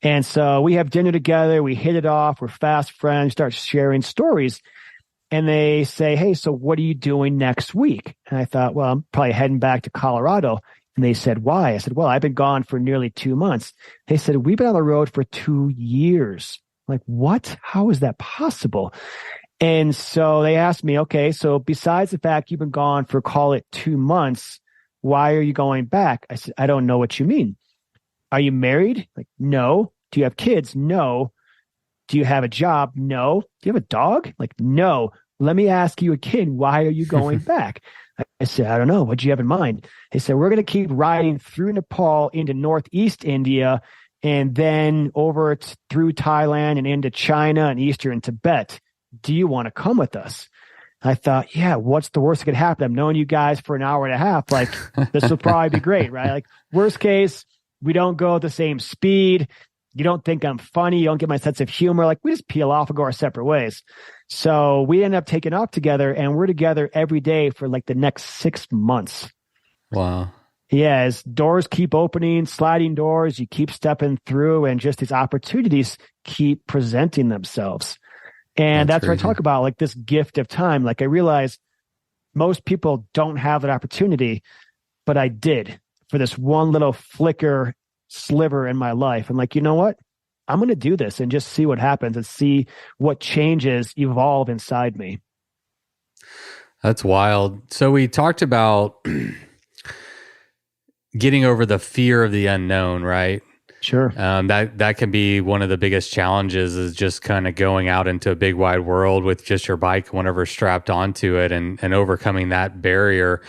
And so we have dinner together. We hit it off. We're fast friends, start sharing stories. And they say, hey, so what are you doing next week? And I thought, well, I'm probably heading back to Colorado. And they said, why? I said, well, I've been gone for nearly 2 months. They said, we've been on the road for 2 years. I'm like, what? How is that possible? And so they asked me, okay, so besides the fact you've been gone for, call it 2 months, why are you going back? I said, I don't know what you mean. Are you married? Like, no. Do you have kids? No. Do you have a job? No. Do you have a dog? Like, no. Let me ask you again, why are you going back? I said, I don't know. What do you have in mind? They said, we're going to keep riding through Nepal into northeast India and then over through Thailand and into China and eastern Tibet. Do you want to come with us? I thought, yeah, what's the worst that could happen? I've known you guys for an hour and a half. Like, this will probably be great, right? Like, worst case, we don't go at the same speed. You don't think I'm funny. You don't get my sense of humor. Like, we just peel off and go our separate ways. So we end up taking off together, and we're together every day for like the next 6 months. Wow. Yeah, as doors keep opening, sliding doors, you keep stepping through, and just these opportunities keep presenting themselves. And that's where I talk about like this gift of time. Like, I realize most people don't have that opportunity, but I did for this one little flicker sliver in my life. I'm like, you know what? I'm going to do this and just see what happens and see what changes evolve inside me. That's wild. So we talked about getting over the fear of the unknown, right? Sure. That can be one of the biggest challenges, is just kind of going out into a big wide world with just your bike whenever strapped onto it, and overcoming that barrier.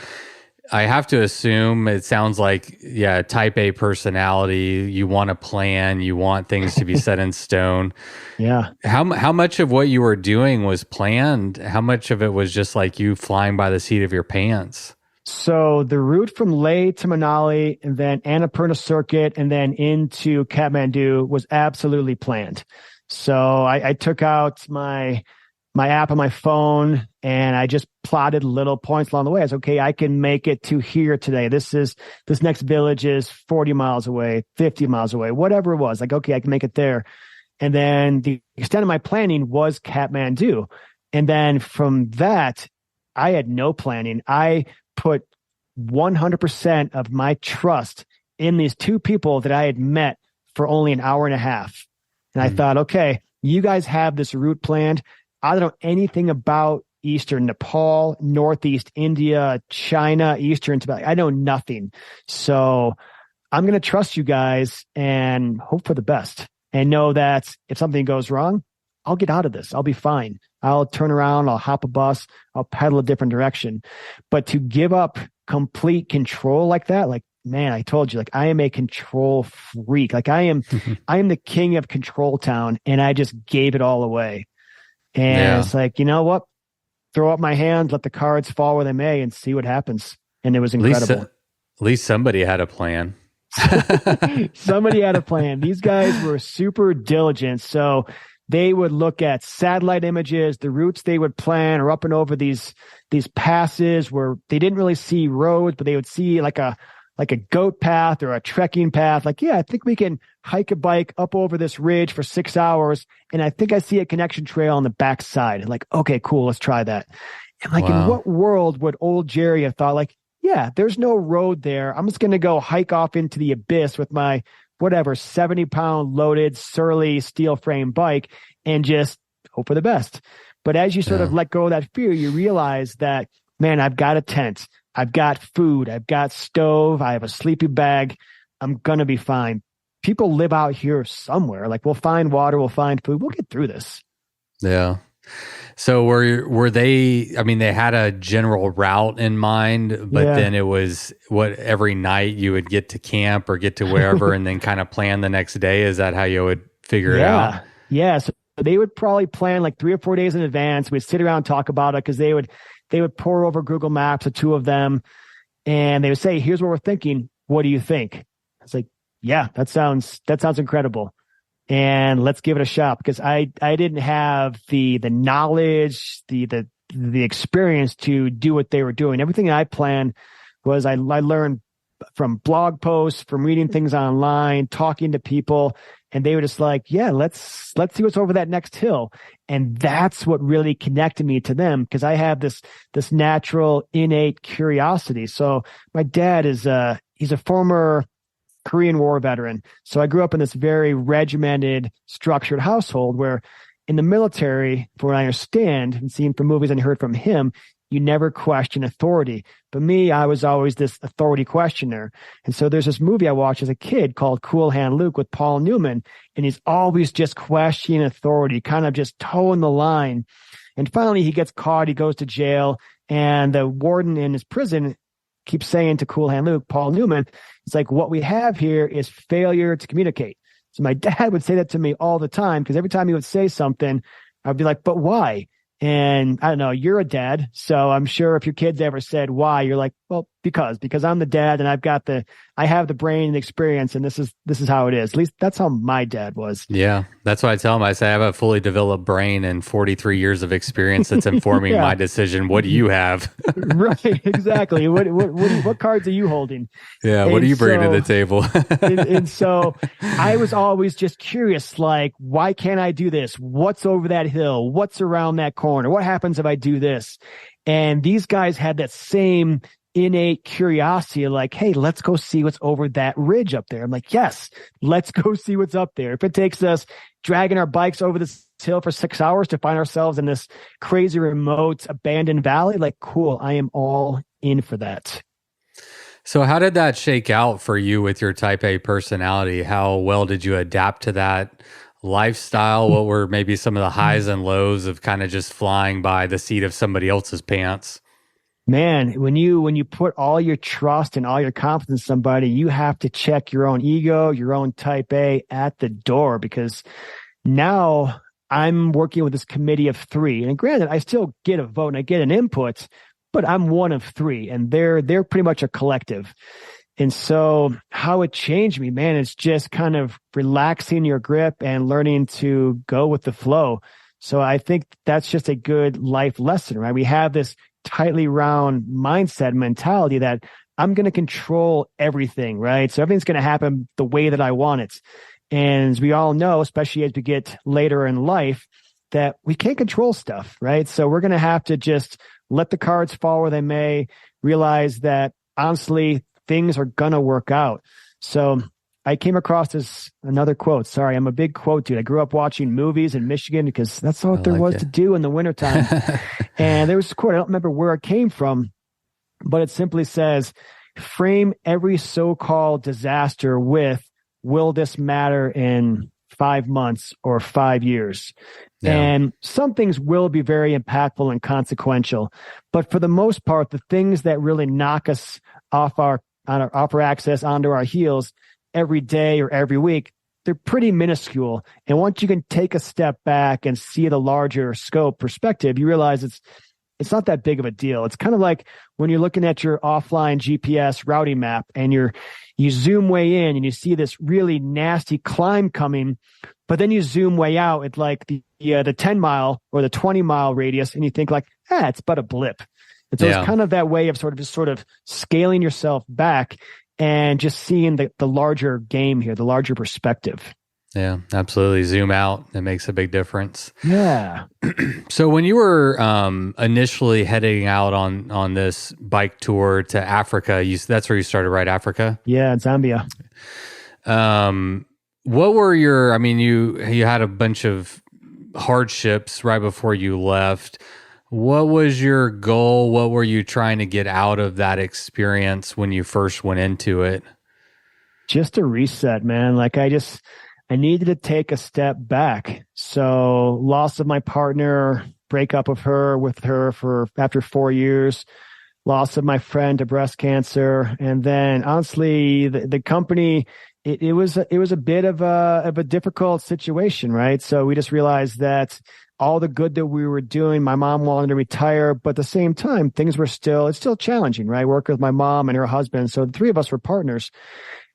I have to assume it sounds like, yeah, type A personality. You want a plan. You want things to be set in stone. Yeah. How much of what you were doing was planned? How much of it was just like you flying by the seat of your pants? So the route from Leh to Manali and then Annapurna circuit and then into Kathmandu was absolutely planned. So I took out my app on my phone and I just plotted little points along the way. I said, okay, I can make it to here today. This next village is 40 miles away, 50 miles away, whatever it was. Like, okay, I can make it there. And then the extent of my planning was Kathmandu. And then from that, I had no planning. I put 100% of my trust in these two people that I had met for only an hour and a half. And I thought, okay, you guys have this route planned. I don't know anything about Eastern Nepal, Northeast India, China, Eastern Tibet. I know nothing. So I'm going to trust you guys and hope for the best and know that if something goes wrong, I'll get out of this. I'll be fine. I'll turn around. I'll hop a bus. I'll pedal a different direction. But to give up complete control like that, like, man, I told you, like, I am a control freak. Like, I am the king of Control Town, and I just gave it all away. And it's like, you know what? Throw up my hands, let the cards fall where they may, and see what happens. And it was incredible. At least somebody had a plan. Somebody had a plan. These guys were super diligent. So they would look at satellite images, the routes they would plan, or up and over these passes where they didn't really see roads, but they would see like a goat path or a trekking path. Like, yeah, I think we can hike a bike up over this ridge for 6 hours. And I think I see a connection trail on the backside. Like, okay, cool. Let's try that. And like, in what world would old Jerry have thought, like, yeah, there's no road there. I'm just going to go hike off into the abyss with my, whatever, 70-pound loaded surly steel frame bike and just hope for the best. But as you sort of let go of that fear, you realize that, man, I've got a tent. I've got food. I've got stove. I have a sleeping bag. I'm going to be fine. People live out here somewhere. Like, we'll find water. We'll find food. We'll get through this. Yeah. So were they, I mean, they had a general route in mind, but then it was every night you would get to camp or get to wherever and then kind of plan the next day. Is that how you would figure it out? Yeah. So they would probably plan like 3 or 4 days in advance. We'd sit around and talk about it because they would pour over Google Maps, the two of them, and they would say, here's what we're thinking. What do you think? It's like, yeah, that sounds incredible. And let's give it a shot, because I didn't have the knowledge, the experience to do what they were doing. Everything I planned was I learned from blog posts, from reading things online, talking to people, and they were just like, yeah, let's see what's over that next hill. And that's what really connected me to them, because I have this natural innate curiosity. So my dad he's a former Korean War veteran. So I grew up in this very regimented, structured household where in the military, from what I understand and seen from movies and heard from him, you never question authority. But me, I was always this authority questioner. And so there's this movie I watched as a kid called Cool Hand Luke with Paul Newman. And he's always just questioning authority, kind of just toeing the line. And finally he gets caught. He goes to jail. And the warden in his prison keeps saying to Cool Hand Luke, Paul Newman, it's like, what we have here is failure to communicate. So my dad would say that to me all the time, because every time he would say something, I'd be like, but why? And I don't know, you're a dad. So I'm sure if your kids ever said why, you're like, well, because I'm the dad and I have the brain and the experience, and this is how it is. At least that's how my dad was. Yeah. That's what I tell him. I say I have a fully developed brain and 43 years of experience that's informing my decision. What do you have? Right. Exactly. What cards are you holding? Yeah. What are you bringing to the table? and so I was always just curious, like, why can't I do this? What's over that hill? What's around that corner? What happens if I do this? And these guys had that same innate curiosity, like, hey, let's go see what's over that ridge up there. I'm like, yes, let's go see what's up there. If it takes us dragging our bikes over this hill for 6 hours to find ourselves in this crazy remote abandoned valley, like, cool, I am all in for that. So how did that shake out for you with your type A personality? How well did you adapt to that lifestyle? What were maybe some of the highs and lows of kind of just flying by the seat of somebody else's pants? Man, when you put all your trust and all your confidence in somebody, you have to check your own ego, your own type A at the door, because now I'm working with this committee of 3. And granted, I still get a vote and I get an input, but I'm one of 3 and they're pretty much a collective. And so how it changed me, man, it's just kind of relaxing your grip and learning to go with the flow. So I think that's just a good life lesson, right? We have this tightly round mindset mentality that I'm going to control everything, right? So everything's going to happen the way that I want it. And as we all know, especially as we get later in life, that we can't control stuff, right? So we're going to have to just let the cards fall where they may, realize that honestly, things are going to work out. So I came across another quote. Sorry, I'm a big quote dude. I grew up watching movies in Michigan because that's all there was to do in the wintertime. And there was a quote, I don't remember where it came from, but it simply says, frame every so-called disaster with, will this matter in 5 months or 5 years? Yeah. And some things will be very impactful and consequential. But for the most part, the things that really knock us off our access onto our heels every day or every week, they're pretty minuscule. And once you can take a step back and see the larger scope perspective, you realize it's not that big of a deal. It's kind of like when you're looking at your offline GPS routing map and you zoom way in and you see this really nasty climb coming, But then you zoom way out at like the 10 mile or the 20-mile radius, and you think like, it's but a blip. And so it's kind of that way of sort of scaling yourself back and just seeing the larger game here, the larger perspective. Yeah, absolutely. Zoom out. It makes a big difference. Yeah. So when you were initially heading out on this bike tour to Africa, that's where you started, right? Africa? Yeah, Zambia. What were you had a bunch of hardships right before you left. What was your goal? What were you trying to get out of that experience when you first went into it? Just a reset, man. Like I needed to take a step back. So loss of my partner, breakup with her for after 4 years, loss of my friend to breast cancer. And then honestly, the company, it was a bit of a difficult situation, right? So we just realized that all the good that we were doing, my mom wanted to retire, but at the same time, it's still challenging, right? Working with my mom and her husband. So the three of us were partners.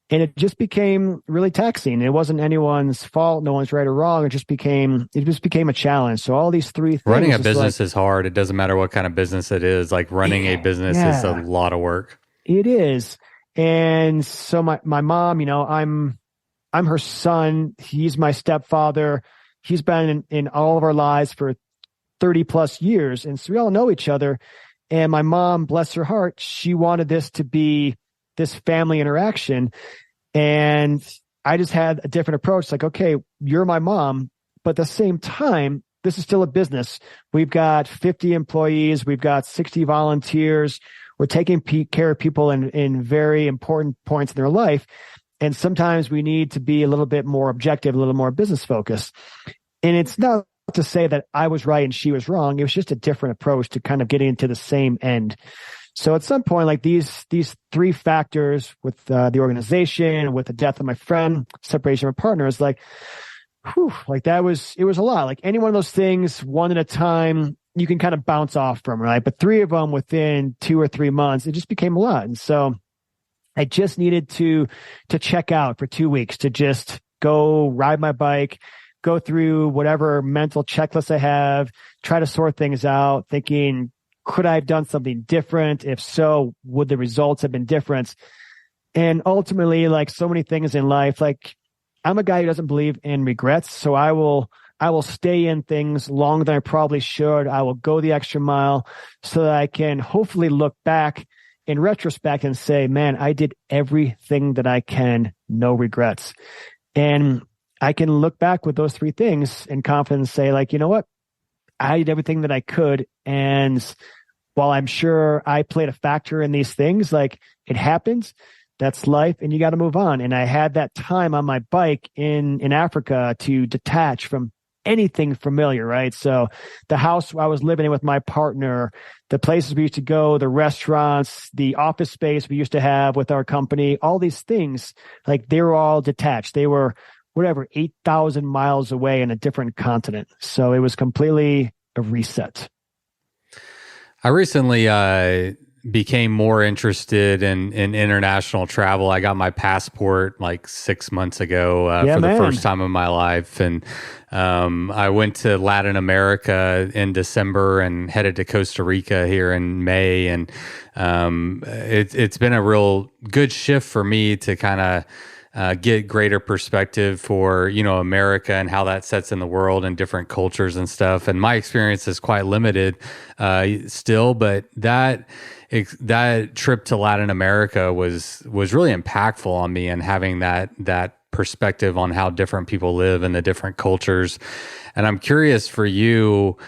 And it just became really taxing. It wasn't anyone's fault. No one's right or wrong. It just became a challenge. So all these three things. Running a business is hard. It doesn't matter what kind of business it is. Like running a business is a lot of work. It is. And so my mom, I'm her son. He's my stepfather. He's been in all of our lives for 30 plus years. And so we all know each other. And my mom, bless her heart, she wanted this to be this family interaction. And I just had a different approach. Like, okay, you're my mom, but at the same time, this is still a business. We've got 50 employees. We've got 60 volunteers. We're taking care of people in very important points in their life. And sometimes we need to be a little bit more objective, a little more business focused. And it's not to say that I was right and she was wrong. It was just a different approach to kind of getting to the same end. So at some point, like these three factors with the organization, with the death of my friend, separation of a partner, is like, like it was a lot. Like any one of those things, one at a time, you can kind of bounce off from, right? But three of them within 2 or 3 months, it just became a lot. And so I just needed to check out for 2 weeks, to just go ride my bike, go through whatever mental checklist I have, try to sort things out, thinking, could I have done something different? If so, would the results have been different? And ultimately, like so many things in life, like I'm a guy who doesn't believe in regrets. So I will stay in things longer than I probably should. I will go the extra mile so that I can hopefully look back in retrospect and say, man, I did everything that I can, no regrets. And I can look back with those three things in confidence, say like, you know what? I did everything that I could. And while I'm sure I played a factor in these things, like it happens, that's life and you got to move on. And I had that time on my bike in Africa to detach from anything familiar, right? So the house I was living in with my partner, the places we used to go, the restaurants, the office space we used to have with our company, all these things, like they were all detached. They were 8,000 miles away in a different continent. So it was completely a reset. I recently became more interested in international travel. I got my passport like 6 months ago for the first time in my life. And I went to Latin America in December and headed to Costa Rica here in May. And it's been a real good shift for me to kind of get greater perspective for, America and how that sets in the world and different cultures and stuff. And my experience is quite limited still, but that trip to Latin America was really impactful on me, and having that perspective on how different people live and the different cultures. And I'm curious for you,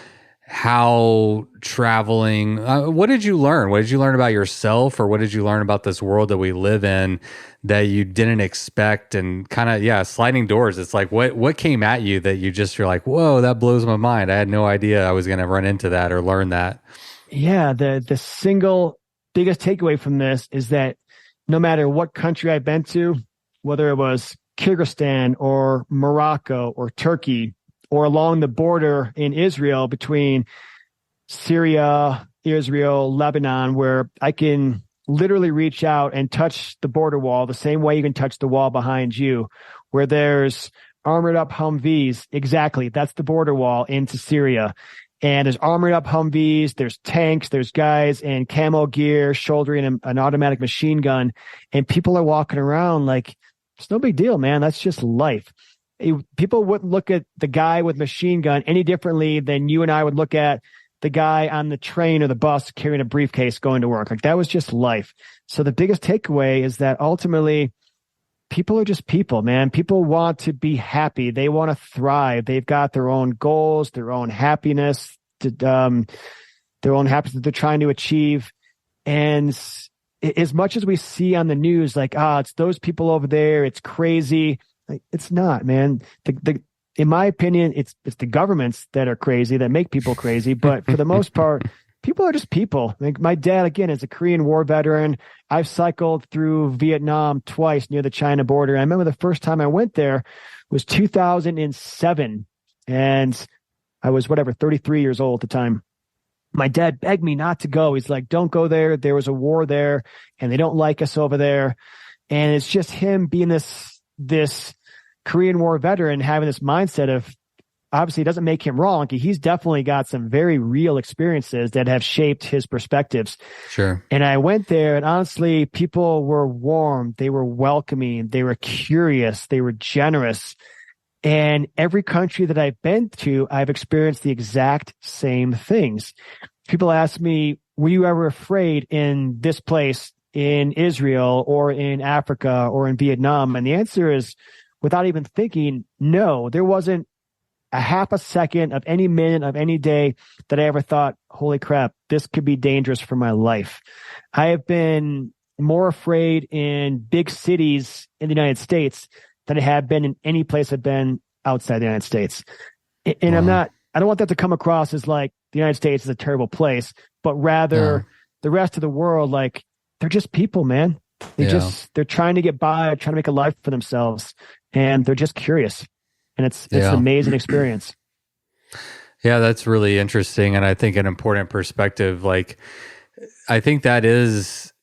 how traveling, what did you learn? What did you learn about yourself, or what did you learn about this world that we live in that you didn't expect? And kind of, sliding doors. It's like, what came at you that you're like, whoa, that blows my mind. I had no idea I was going to run into that or learn that. Yeah. The single biggest takeaway from this is that no matter what country I've been to, whether it was Kyrgyzstan or Morocco or Turkey, or along the border in Israel between Syria, Israel, Lebanon, where I can literally reach out and touch the border wall the same way you can touch the wall behind you, where there's armored up Humvees. Exactly. That's the border wall into Syria. And there's armored up Humvees, there's tanks, there's guys in camo gear, shouldering an automatic machine gun. And people are walking around like, it's no big deal, man. That's just life. People wouldn't look at the guy with machine gun any differently than you and I would look at the guy on the train or the bus carrying a briefcase going to work. Like, that was just life. So the biggest takeaway is that ultimately people are just people, man. People want to be happy. They want to thrive. They've got their own goals, their own happiness, their own happiness that they're trying to achieve. And as much as we see on the news, like, it's those people over there, it's crazy. Like, it's not, man. In my opinion, it's the governments that are crazy, that make people crazy. But for the most part, people are just people. Like, my dad, again, is a Korean War veteran. I've cycled through Vietnam twice near the China border. I remember the first time I went there was 2007. And I was 33 years old at the time. My dad begged me not to go. He's like, don't go there. There was a war there and they don't like us over there. And it's just him being this Korean War veteran, having this mindset of, obviously it doesn't make him wrong. He's definitely got some very real experiences that have shaped his perspectives. Sure. And I went there, and honestly, people were warm. They were welcoming. They were curious. They were generous. And every country that I've been to, I've experienced the exact same things. People ask me, were you ever afraid in this place, in Israel or in Africa or in Vietnam? And the answer is, without even thinking, no. There wasn't a half a second of any minute of any day that I ever thought, holy crap, this could be dangerous for my life. I have been more afraid in big cities in the United States than I have been in any place I've been outside the United States. And I don't want that to come across as like the United States is a terrible place, but rather the rest of the world, like, they're just people, man. They're trying to get by, trying to make a life for themselves, and they're just curious. And it's an amazing experience. Yeah, that's really interesting. And I think an important perspective, like, I think that is,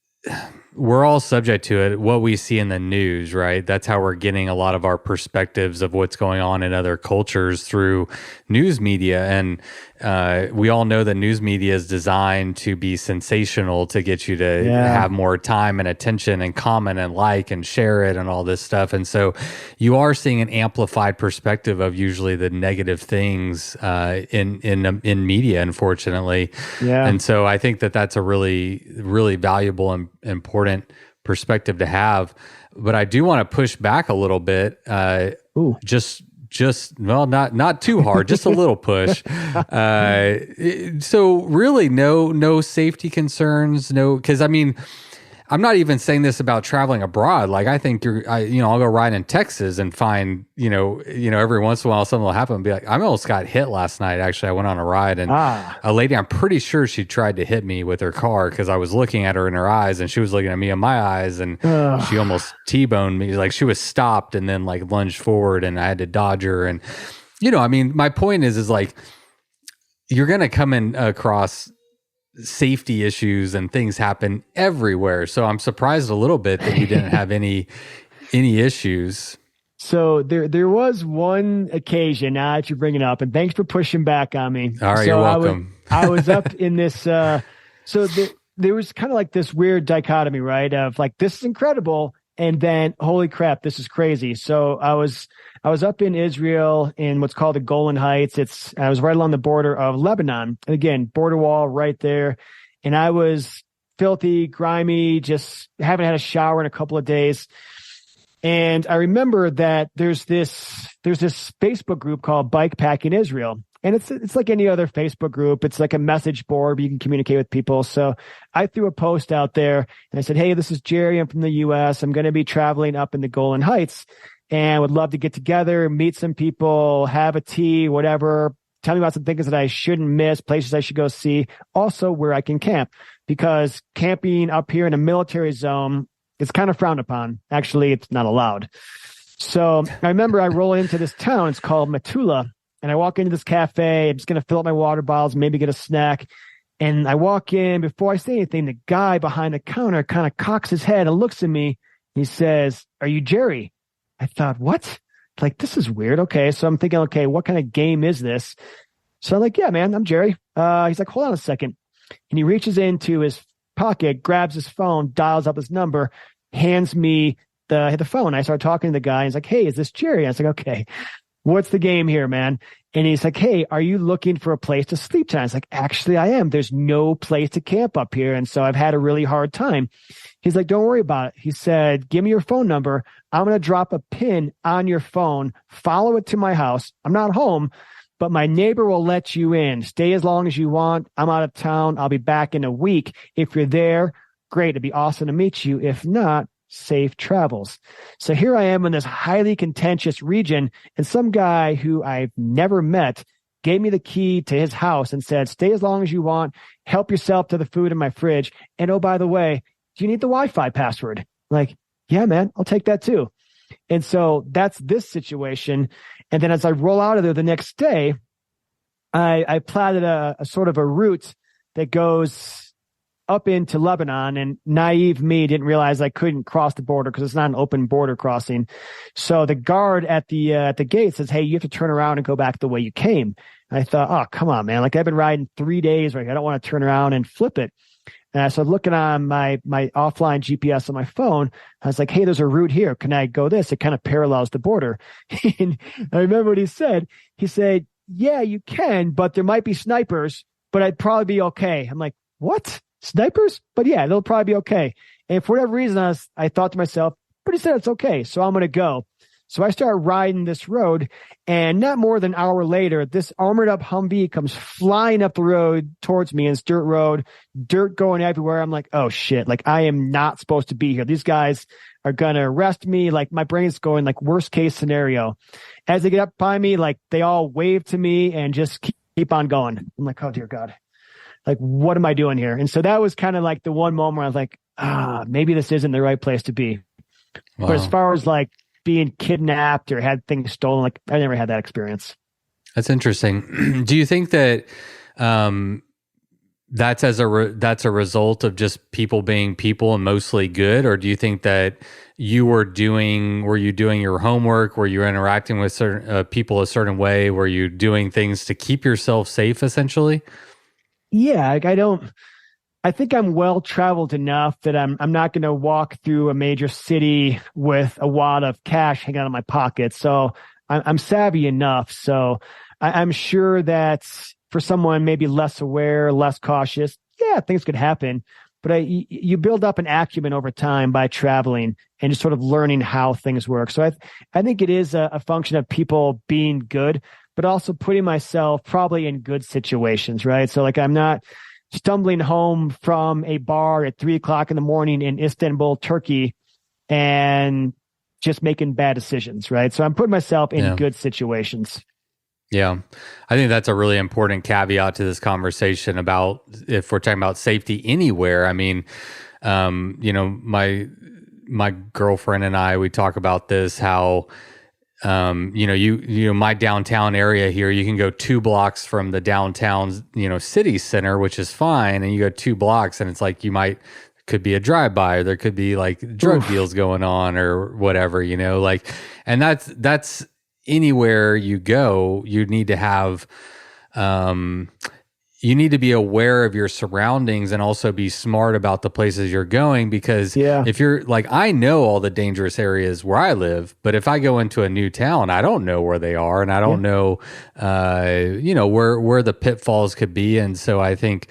we're all subject to it, what we see in the news, right? That's how we're getting a lot of our perspectives of what's going on in other cultures through news media. And we all know that news media is designed to be sensational, to get you to have more time and attention and comment and like and share it and all this stuff. And so you are seeing an amplified perspective of usually the negative things in media, unfortunately. Yeah. And so I think that that's a really, really valuable and important perspective to have. But I do want to push back a little bit. Not too hard, just a little push. So really no safety concerns, because I mean, I'm not even saying this about traveling abroad. Like, I think I'll go ride in Texas and find, every once in a while something will happen and be like, I almost got hit last night. Actually, I went on a ride and a lady, I'm pretty sure she tried to hit me with her car because I was looking at her in her eyes and she was looking at me in my eyes, and she almost T-boned me. Like, she was stopped and then like lunged forward and I had to dodge her. And, I mean, my point is like, you're going to come in across safety issues and things happen everywhere. So I'm surprised a little bit that you didn't have any issues. So there was one occasion, now that you bring it up, and thanks for pushing back on me. All right, you're welcome. I was up in this, so there was kind of like this weird dichotomy, right? Of like, this is incredible, and then, holy crap, this is crazy. So I was up in Israel in what's called the Golan Heights. I was right along the border of Lebanon. And again, border wall right there. And I was filthy, grimy, just haven't had a shower in a couple of days. And I remember that there's this Facebook group called Bikepacking Israel. And it's like any other Facebook group. It's like a message board where you can communicate with people. So I threw a post out there and I said, hey, this is Jerry. I'm from the US. I'm going to be traveling up in the Golan Heights and would love to get together, meet some people, have a tea, whatever. Tell me about some things that I shouldn't miss, places I should go see. Also where I can camp, because camping up here in a military zone is kind of frowned upon. Actually, it's not allowed. So I remember I roll into this town. It's called Metula. And I walk into this cafe. I'm just going to fill up my water bottles, maybe get a snack. And I walk in. Before I say anything, the guy behind the counter kind of cocks his head and looks at me. He says, "Are you Jerry?" I thought, what? like, this is weird. Okay. So I'm thinking, okay, what kind of game is this? So I'm like, yeah, man, I'm Jerry. He's like, hold on a second. And he reaches into his pocket, grabs his phone, dials up his number, hands me the phone. I start talking to the guy. He's like, hey, is this Jerry? I was like, okay, what's the game here, man? And he's like, hey, are you looking for a place to sleep tonight? I was like, actually, I am. There's no place to camp up here. And so I've had a really hard time. He's like, don't worry about it. He said, give me your phone number. I'm going to drop a pin on your phone, follow it to my house. I'm not home, but my neighbor will let you in. Stay as long as you want. I'm out of town. I'll be back in a week. If you're there, great. It'd be awesome to meet you. If not, safe travels. So here I am in this highly contentious region, and some guy who I've never met gave me the key to his house and said, stay as long as you want, help yourself to the food in my fridge. And oh, by the way, do you need the Wi-Fi password? Like, yeah, man, I'll take that too. And so that's this situation. And then as I roll out of there the next day, I plotted a sort of a route that goes up into Lebanon, and naive me didn't realize I couldn't cross the border because it's not an open border crossing. So the guard at the gate says, hey, you have to turn around and go back the way you came. And I thought, oh, come on, man. Like, I've been riding 3 days. Like, I don't want to turn around and flip it. And I started looking on my offline GPS on my phone. I was like, hey, there's a route here. Can I go this? It kind of parallels the border. And I remember what he said. He said, yeah, you can, but there might be snipers, but I'd probably be okay. I'm like, what? Snipers? But yeah, they'll probably be okay. And for whatever reason, I thought to myself, but he said it's okay, so I'm going to go. So I start riding this road, and not more than an hour later, this armored up Humvee comes flying up the road towards me. And it's dirt road, dirt going everywhere. I'm like, oh shit, like, I am not supposed to be here. These guys are going to arrest me. Like, my brain's going like worst case scenario. As they get up by me, like, they all wave to me and just keep on going. I'm like, oh dear God. Like, what am I doing here? And so that was kind of like the one moment where I was like, maybe this isn't the right place to be. Wow. But as far as like being kidnapped or had things stolen, like, I never had that experience. That's interesting. Do you think that that's a result of just people being people and mostly good, or do you think that were you doing your homework? Were you interacting with certain people a certain way? Were you doing things to keep yourself safe, essentially? Yeah, I think I'm well traveled enough that I'm not going to walk through a major city with a wad of cash hanging out of my pocket. So I'm savvy enough. So I'm sure that for someone maybe less aware, less cautious, yeah, things could happen. But you build up an acumen over time by traveling and just sort of learning how things work. So I think it is a function of people being good, but also putting myself probably in good situations, right? So like, I'm not stumbling home from a bar at 3:00 in the morning in Istanbul, Turkey, and just making bad decisions, right? So I'm putting myself in good situations. Yeah. I think that's a really important caveat to this conversation about if we're talking about safety anywhere. I mean, my girlfriend and I, we talk about this, how, my downtown area here, you can go 2 blocks from the downtown, city center, which is fine. And you go 2 blocks and it's like, could be a drive-by, or there could be like drug deals going on or whatever, and that's anywhere you go, you need to have, you need to be aware of your surroundings and also be smart about the places you're going, because if you're like, I know all the dangerous areas where I live, but if I go into a new town, I don't know where they are, and I don't know, where the pitfalls could be. And so I think,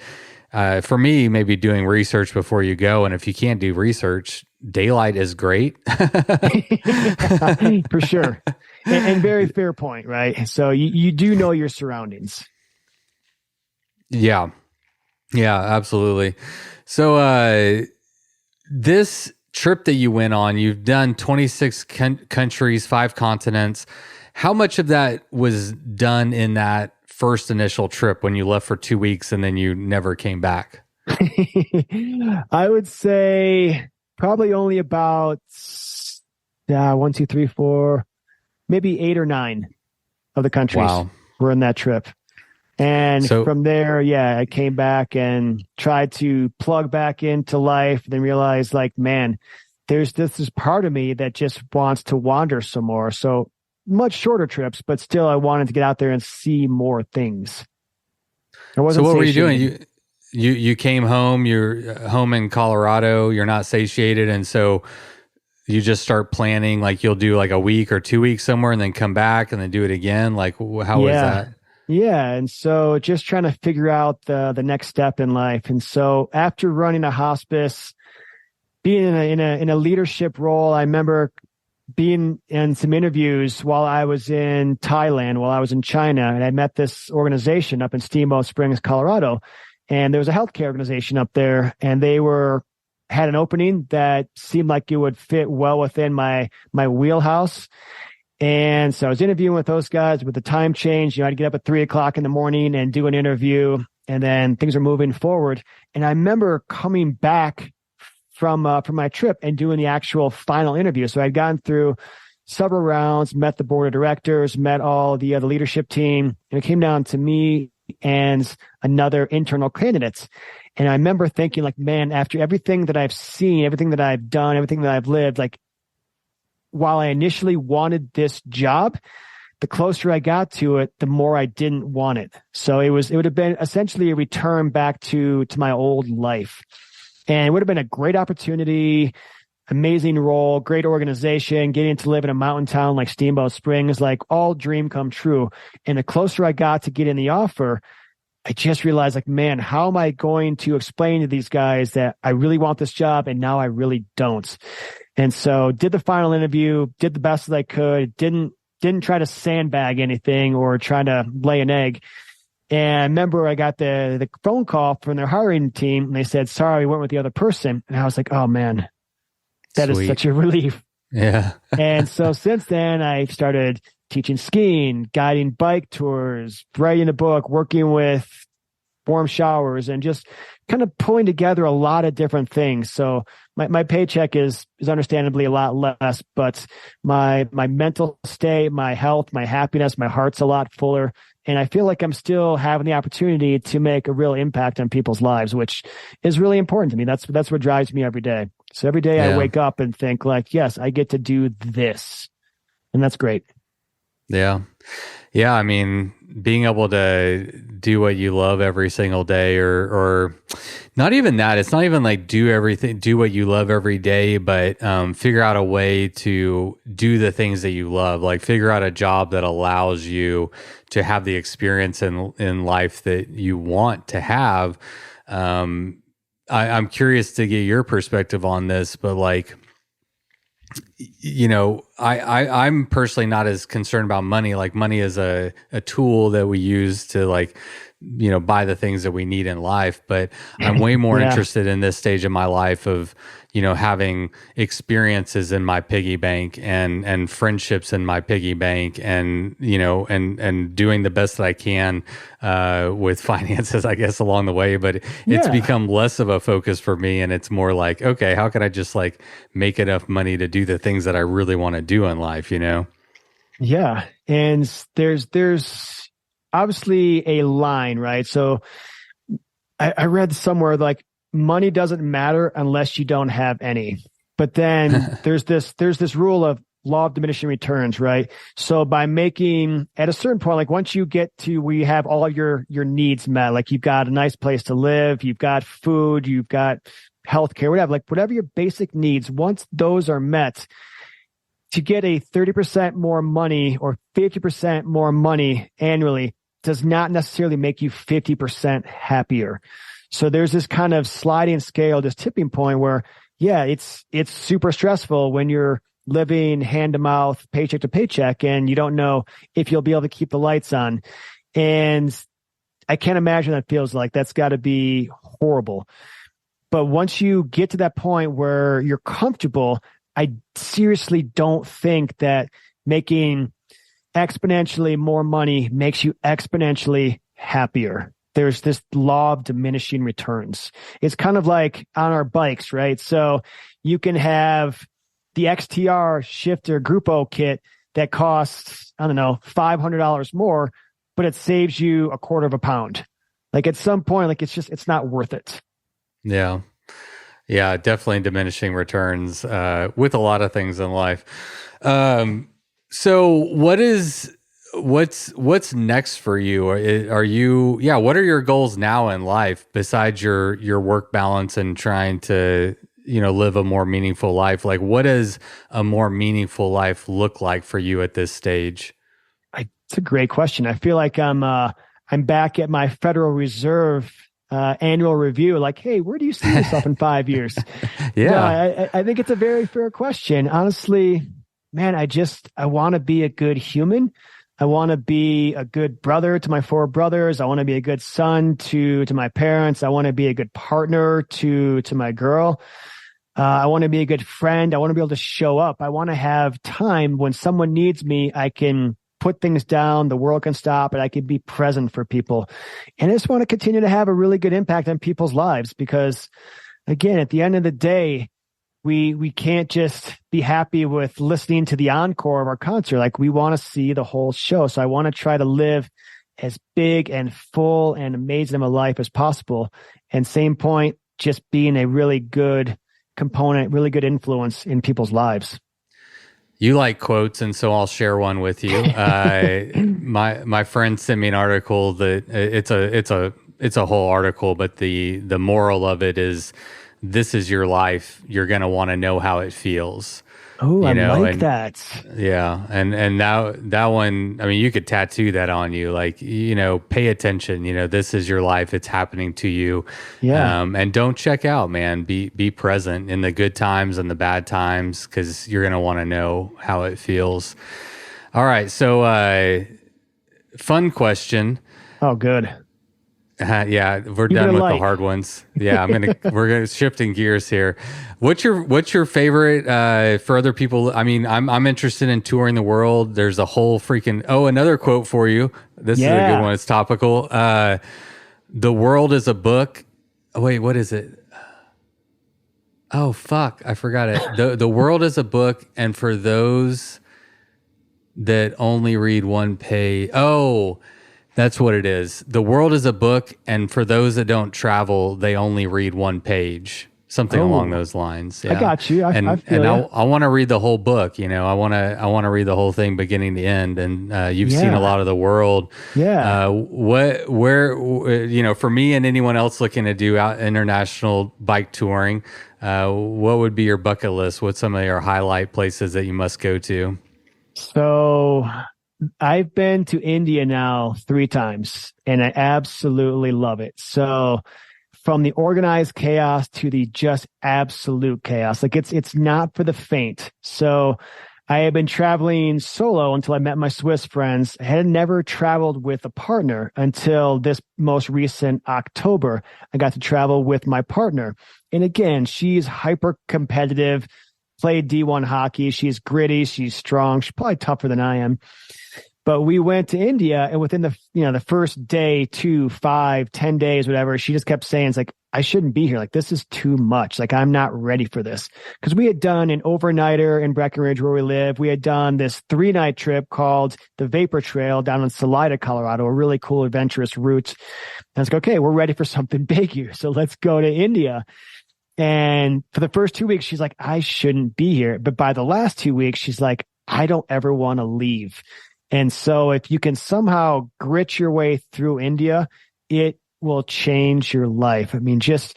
for me, maybe doing research before you go. And if you can't do research, daylight is great. For sure. And very fair point, right? So you do know your surroundings. Yeah, absolutely. So this trip that you went on, you've done 26 countries, 5 continents. How much of that was done in that first initial trip when you left for 2 weeks and then you never came back? I would say probably only about 1, 2, 3, 4, maybe 8 or 9 of the countries were in that trip. And from there, I came back and tried to plug back into life, then realized, like, man, this is part of me that just wants to wander some more. So much shorter trips, but still I wanted to get out there and see more things. I So wasn't what were you doing? satiated. You came home, you're home in Colorado, you're not satiated. And so you just start planning, like you'll do like a week or 2 weeks somewhere and then come back and then do it again. Like how is Yeah. that? Yeah. And so just trying to figure out the next step in life. And so after running a hospice, being in a leadership role, I remember being in some interviews while I was in Thailand, while I was in China, and I met this organization up in Steamboat Springs, Colorado. And there was a healthcare organization up there, and they had an opening that seemed like it would fit well within my wheelhouse. And so I was interviewing with those guys. With the time change, I had to get up at 3 o'clock in the morning and do an interview, and then things are moving forward. And I remember coming back from my trip and doing the actual final interview. So I'd gone through several rounds, met the board of directors, met all the leadership team, and it came down to me and another internal candidate. And I remember thinking, like, man, after everything that I've seen, everything that I've done, everything that I've lived, like, while I initially wanted this job, the closer I got to it, the more I didn't want it. So it would have been essentially a return back to my old life. And it would have been a great opportunity, amazing role, great organization, getting to live in a mountain town like Steamboat Springs, like all dream come true. And the closer I got to getting the offer, I just realized, like, man, how am I going to explain to these guys that I really want this job and now I really don't? And so did the final interview, did the best that I could, didn't try to sandbag anything or try to lay an egg. And I remember I got the phone call from their hiring team, and they said, sorry, we went with the other person. And I was like, oh man, that is such a relief. Yeah. And so since then, I started teaching skiing, guiding bike tours, writing a book, working with warm showers, and just kind of pulling together a lot of different things. So my paycheck is understandably a lot less, but my mental state, my health, my happiness, my heart's a lot fuller. And I feel like I'm still having the opportunity to make a real impact on people's lives, which is really important to me. That's what drives me every day. So every day I wake up and think, like, yes, I get to do this. And that's great. Yeah. Yeah. I mean, being able to do what you love every single day, or not even that. It's not even like do what you love every day, but figure out a way to do the things that you love. Like figure out a job that allows you to have the experience in life that you want to have. I'm curious to get your perspective on this, but like, I'm personally not as concerned about money. Like money is a tool that we use to like, buy the things that we need in life. But I'm way more interested in this stage of my life of, having experiences in my piggy bank and friendships in my piggy bank and, and doing the best that I can with finances, I guess, along the way. But it's become less of a focus for me. And it's more like, okay, how can I just like make enough money to do the things that I really want to do in life, Yeah. And there's obviously a line, right? So I read somewhere like money doesn't matter unless you don't have any. But then there's this rule of law of diminishing returns, right? So by making at a certain point, like once you get to where you have all of your needs met, like you've got a nice place to live, you've got food, you've got healthcare, whatever your basic needs, once those are met, to get a 30% more money or 50% more money annually does not necessarily make you 50% happier. So there's this kind of sliding scale, this tipping point where, it's super stressful when you're living hand to mouth, paycheck to paycheck, and you don't know if you'll be able to keep the lights on. And I can't imagine that feels like. That's got to be horrible. But once you get to that point where you're comfortable, I seriously don't think that making exponentially more money makes you exponentially happier. There's this law of diminishing returns. It's kind of like on our bikes, right? So you can have the XTR shifter Grupo kit that costs, I don't know, $500 more, but it saves you a quarter of a pound. Like at some point, like it's not worth it. Yeah. Definitely diminishing returns with a lot of things in life. So what's next for you? Are you, yeah, what are your goals now in life besides your work balance and trying to, live a more meaningful life? Like, what does a more meaningful life look like for you at this stage? It's a great question. I feel like I'm back at my Federal Reserve annual review. Like, hey, where do you see yourself in 5 years? No, Yeah. I think it's a very fair question. Honestly, man, I want to be a good human. I want to be a good brother to my four brothers. I want to be a good son to my parents. I want to be a good partner to my girl. I want to be a good friend. I want to be able to show up. I want to have time when someone needs me. I can put things down. The world can stop and I can be present for people. And I just want to continue to have a really good impact on people's lives because, again, at the end of the day, we can't just be happy with listening to the encore of our concert. Like, we want to see the whole show. So I want to try to live as big and full and amazing of a life as possible. And same point, just being a really good component, really good influence in people's lives. You like quotes, and so I'll share one with you. My friend sent me an article that it's a whole article, but the moral of it is, this is your life. You're gonna want to know how it feels. Oh, I like that. Yeah, and now that one, I mean, you could tattoo that on you, like, pay attention. This is your life. It's happening to you. Yeah. And don't check out, man. Be present in the good times and the bad times, because you're gonna want to know how it feels. All right, so fun question. Oh, good. Yeah, we're done with the hard ones. Yeah, we're gonna shifting gears here. What's your favorite for other people? I mean, I'm interested in touring the world. There's a whole freaking another quote for you. This is a good one. It's topical. The world is a book. Oh, wait, what is it? Oh fuck, I forgot it. The world is a book, and for those that only read one page. Oh, that's what it is. The world is a book, and for those that don't travel, they only read one page. Something along those lines. Yeah. I got you. I feel I want to read the whole book. I want to read the whole thing, beginning to end. And you've seen a lot of the world. Yeah. For me and anyone else looking to do international bike touring, what would be your bucket list? What's some of your highlight places that you must go to? So I've been to India now 3 times and I absolutely love it. So from the organized chaos to the just absolute chaos, like it's not for the faint. So I had been traveling solo until I met my Swiss friends. I had never traveled with a partner until this most recent October. I got to travel with my partner. And again, she's hyper competitive, played D1 hockey. She's gritty. She's strong. She's probably tougher than I am. But we went to India, and within the first day, 2, 5, 10 days, whatever, she just kept saying, it's like, I shouldn't be here. Like, this is too much. Like, I'm not ready for this. Because we had done an overnighter in Breckenridge where we live. We had done this 3-night trip called the Vapor Trail down in Salida, Colorado, a really cool, adventurous route. And I was like, okay, we're ready for something big here. So let's go to India. And for the first 2 weeks, she's like, I shouldn't be here. But by the last 2 weeks, she's like, I don't ever want to leave. And so if you can somehow grit your way through India, it will change your life. I mean, just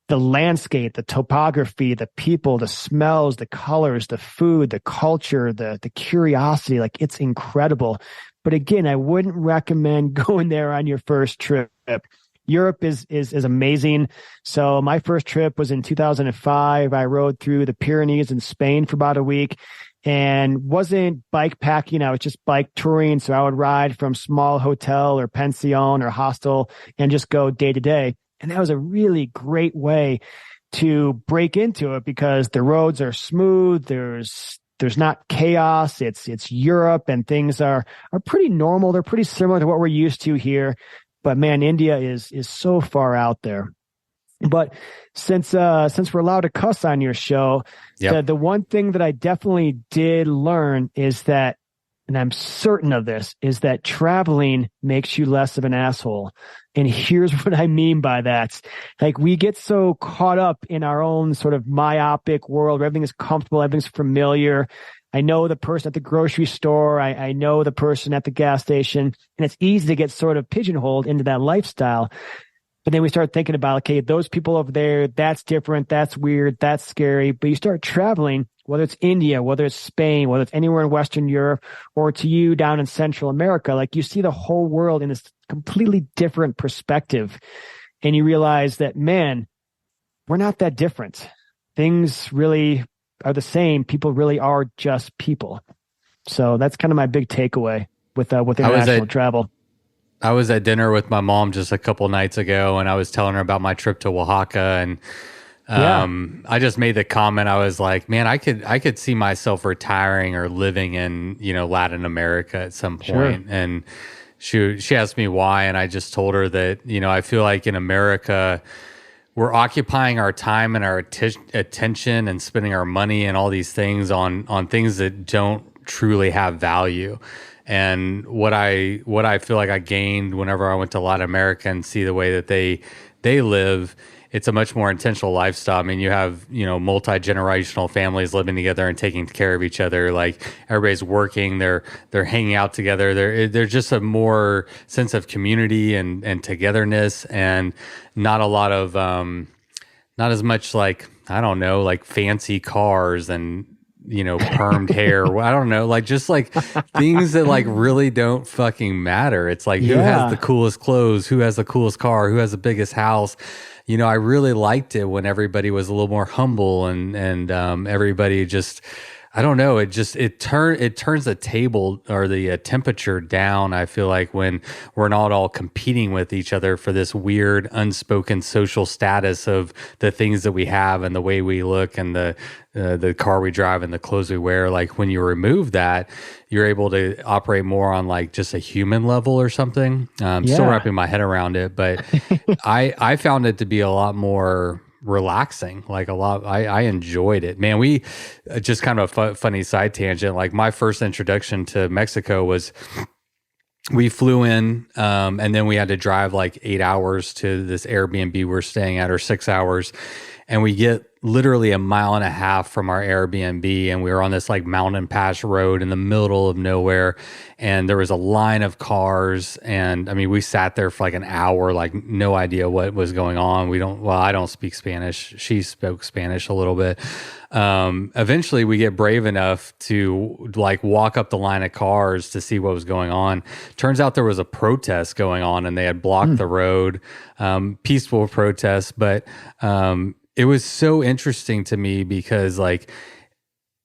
the landscape, the topography, the people, the smells, the colors, the food, the culture, the curiosity, like, it's incredible. But again, I wouldn't recommend going there on your first trip. Europe is amazing. So my first trip was in 2005. I rode through the Pyrenees in Spain for about a week. And wasn't bike packing. I was just bike touring. So I would ride from small hotel or pension or hostel and just go day to day. And that was a really great way to break into it because the roads are smooth. There's not chaos. It's Europe, and things are pretty normal. They're pretty similar to what we're used to here. But man, India is so far out there. But since we're allowed to cuss on your show, the one thing that I definitely did learn is that, and I'm certain of this, is that traveling makes you less of an asshole. And here's what I mean by that. Like, we get so caught up in our own sort of myopic world where everything is comfortable, everything's familiar. I know the person at the grocery store. I know the person at the gas station. And it's easy to get sort of pigeonholed into that lifestyle. But then we start thinking about, okay, those people over there, that's different, that's weird, that's scary. But you start traveling, whether it's India, whether it's Spain, whether it's anywhere in Western Europe, or to you down in Central America, like you see the whole world in this completely different perspective. And you realize that, man, we're not that different. Things really are the same. People really are just people. So that's kind of my big takeaway with international travel. I was at dinner with my mom just a couple nights ago, and I was telling her about my trip to Oaxaca, and I just made the comment. I was like, man, I could see myself retiring or living in, Latin America at some point. Sure. And she asked me why, and I just told her that, I feel like in America, we're occupying our time and our attention and spending our money and all these things on things that don't truly have value. And what I feel like I gained whenever I went to Latin America and see the way that they live, it's a much more intentional lifestyle. I mean, you have, multi-generational families living together and taking care of each other. Like everybody's working, they're hanging out together. There's just a more sense of community and togetherness, and not a lot of, not as much like, I don't know, like fancy cars and, permed hair. I don't know, like just like things that like really don't fucking matter. It's like who has the coolest clothes, who has the coolest car, who has the biggest house. I really liked it when everybody was a little more humble and everybody just, I don't know, it turns the table or the temperature down. I feel like when we're not all competing with each other for this weird unspoken social status of the things that we have and the way we look and the car we drive and the clothes we wear. Like when you remove that, you're able to operate more on like just a human level or something. Still wrapping my head around it, but I found it to be a lot more relaxing. Like a lot, I enjoyed it, man. We just kind of a funny side tangent. Like my first introduction to Mexico was we flew in, and then we had to drive like 8 hours to this Airbnb we're staying at, or 6 hours. And we get literally a mile and a half from our Airbnb, and we were on this like mountain pass road in the middle of nowhere, and there was a line of cars, and I mean we sat there for like an hour, like no idea what was going on. I don't speak Spanish. She spoke Spanish a little bit. Eventually we get brave enough to like walk up the line of cars to see what was going on. Turns out there was a protest going on, and they had blocked the road, peaceful protest, but it was so interesting to me because like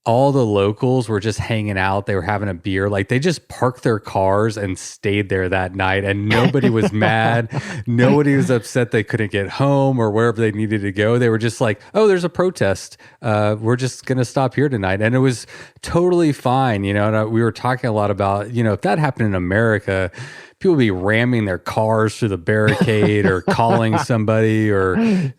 all the locals were just hanging out. They were having a beer. Like they just parked their cars and stayed there that night, and nobody was mad. Nobody was upset they couldn't get home or wherever they needed to go. They were just like, oh, there's a protest. We're just going to stop here tonight. And it was totally fine. And we were talking a lot about, if that happened in America, people would be ramming their cars through the barricade or calling somebody or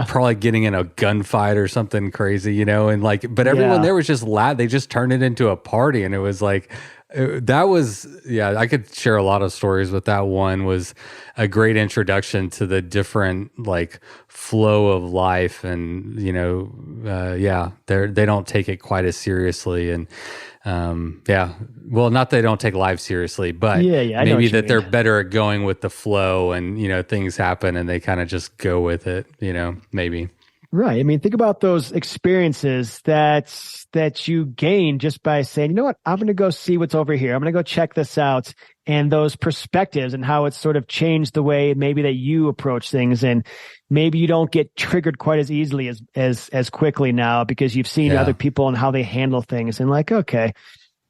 probably getting in a gunfight or something crazy, and like, but everyone there was just loud. They just turned it into a party, and it was like, I could share a lot of stories, but that one was a great introduction to the different like flow of life. And, they don't take it quite as seriously. And, well, not that they don't take life seriously, but maybe that they're better at going with the flow, and, things happen and they kind of just go with it, maybe. Right. I mean, think about those experiences that you gain just by saying, you know what, I'm going to go see what's over here. I'm going to go check this out. And those perspectives and how it's sort of changed the way maybe that you approach things. And maybe you don't get triggered quite as easily as quickly now because you've seen other people and how they handle things, and like, okay,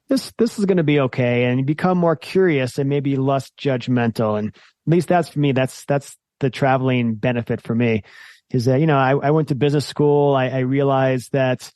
this is going to be okay. And you become more curious and maybe less judgmental. And at least that's for me. That's the traveling benefit for me. Is that, I went to business school. I realized that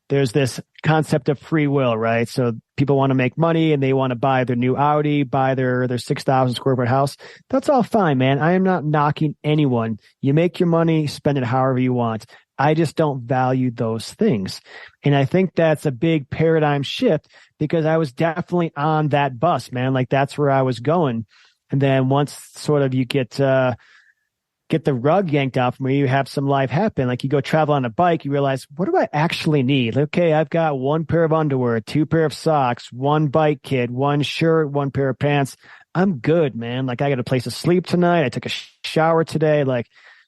there's this concept of free will, right? So people want to make money and they want to buy their new Audi, buy their 6,000 square foot house. That's all fine, man. I am not knocking anyone. You make your money, spend it however you want. I just don't value those things. And I think that's a big paradigm shift because I was definitely on that bus, man. Like that's where I was going. And then once sort of you get get the rug yanked out from where you have some life happen. Like you go travel on a bike, you realize, what do I actually need? Okay, I've got one pair of underwear, two pair of socks, one bike kit, one shirt, one pair of pants. I'm good, man. Like I got a place to sleep tonight. I took a shower today, like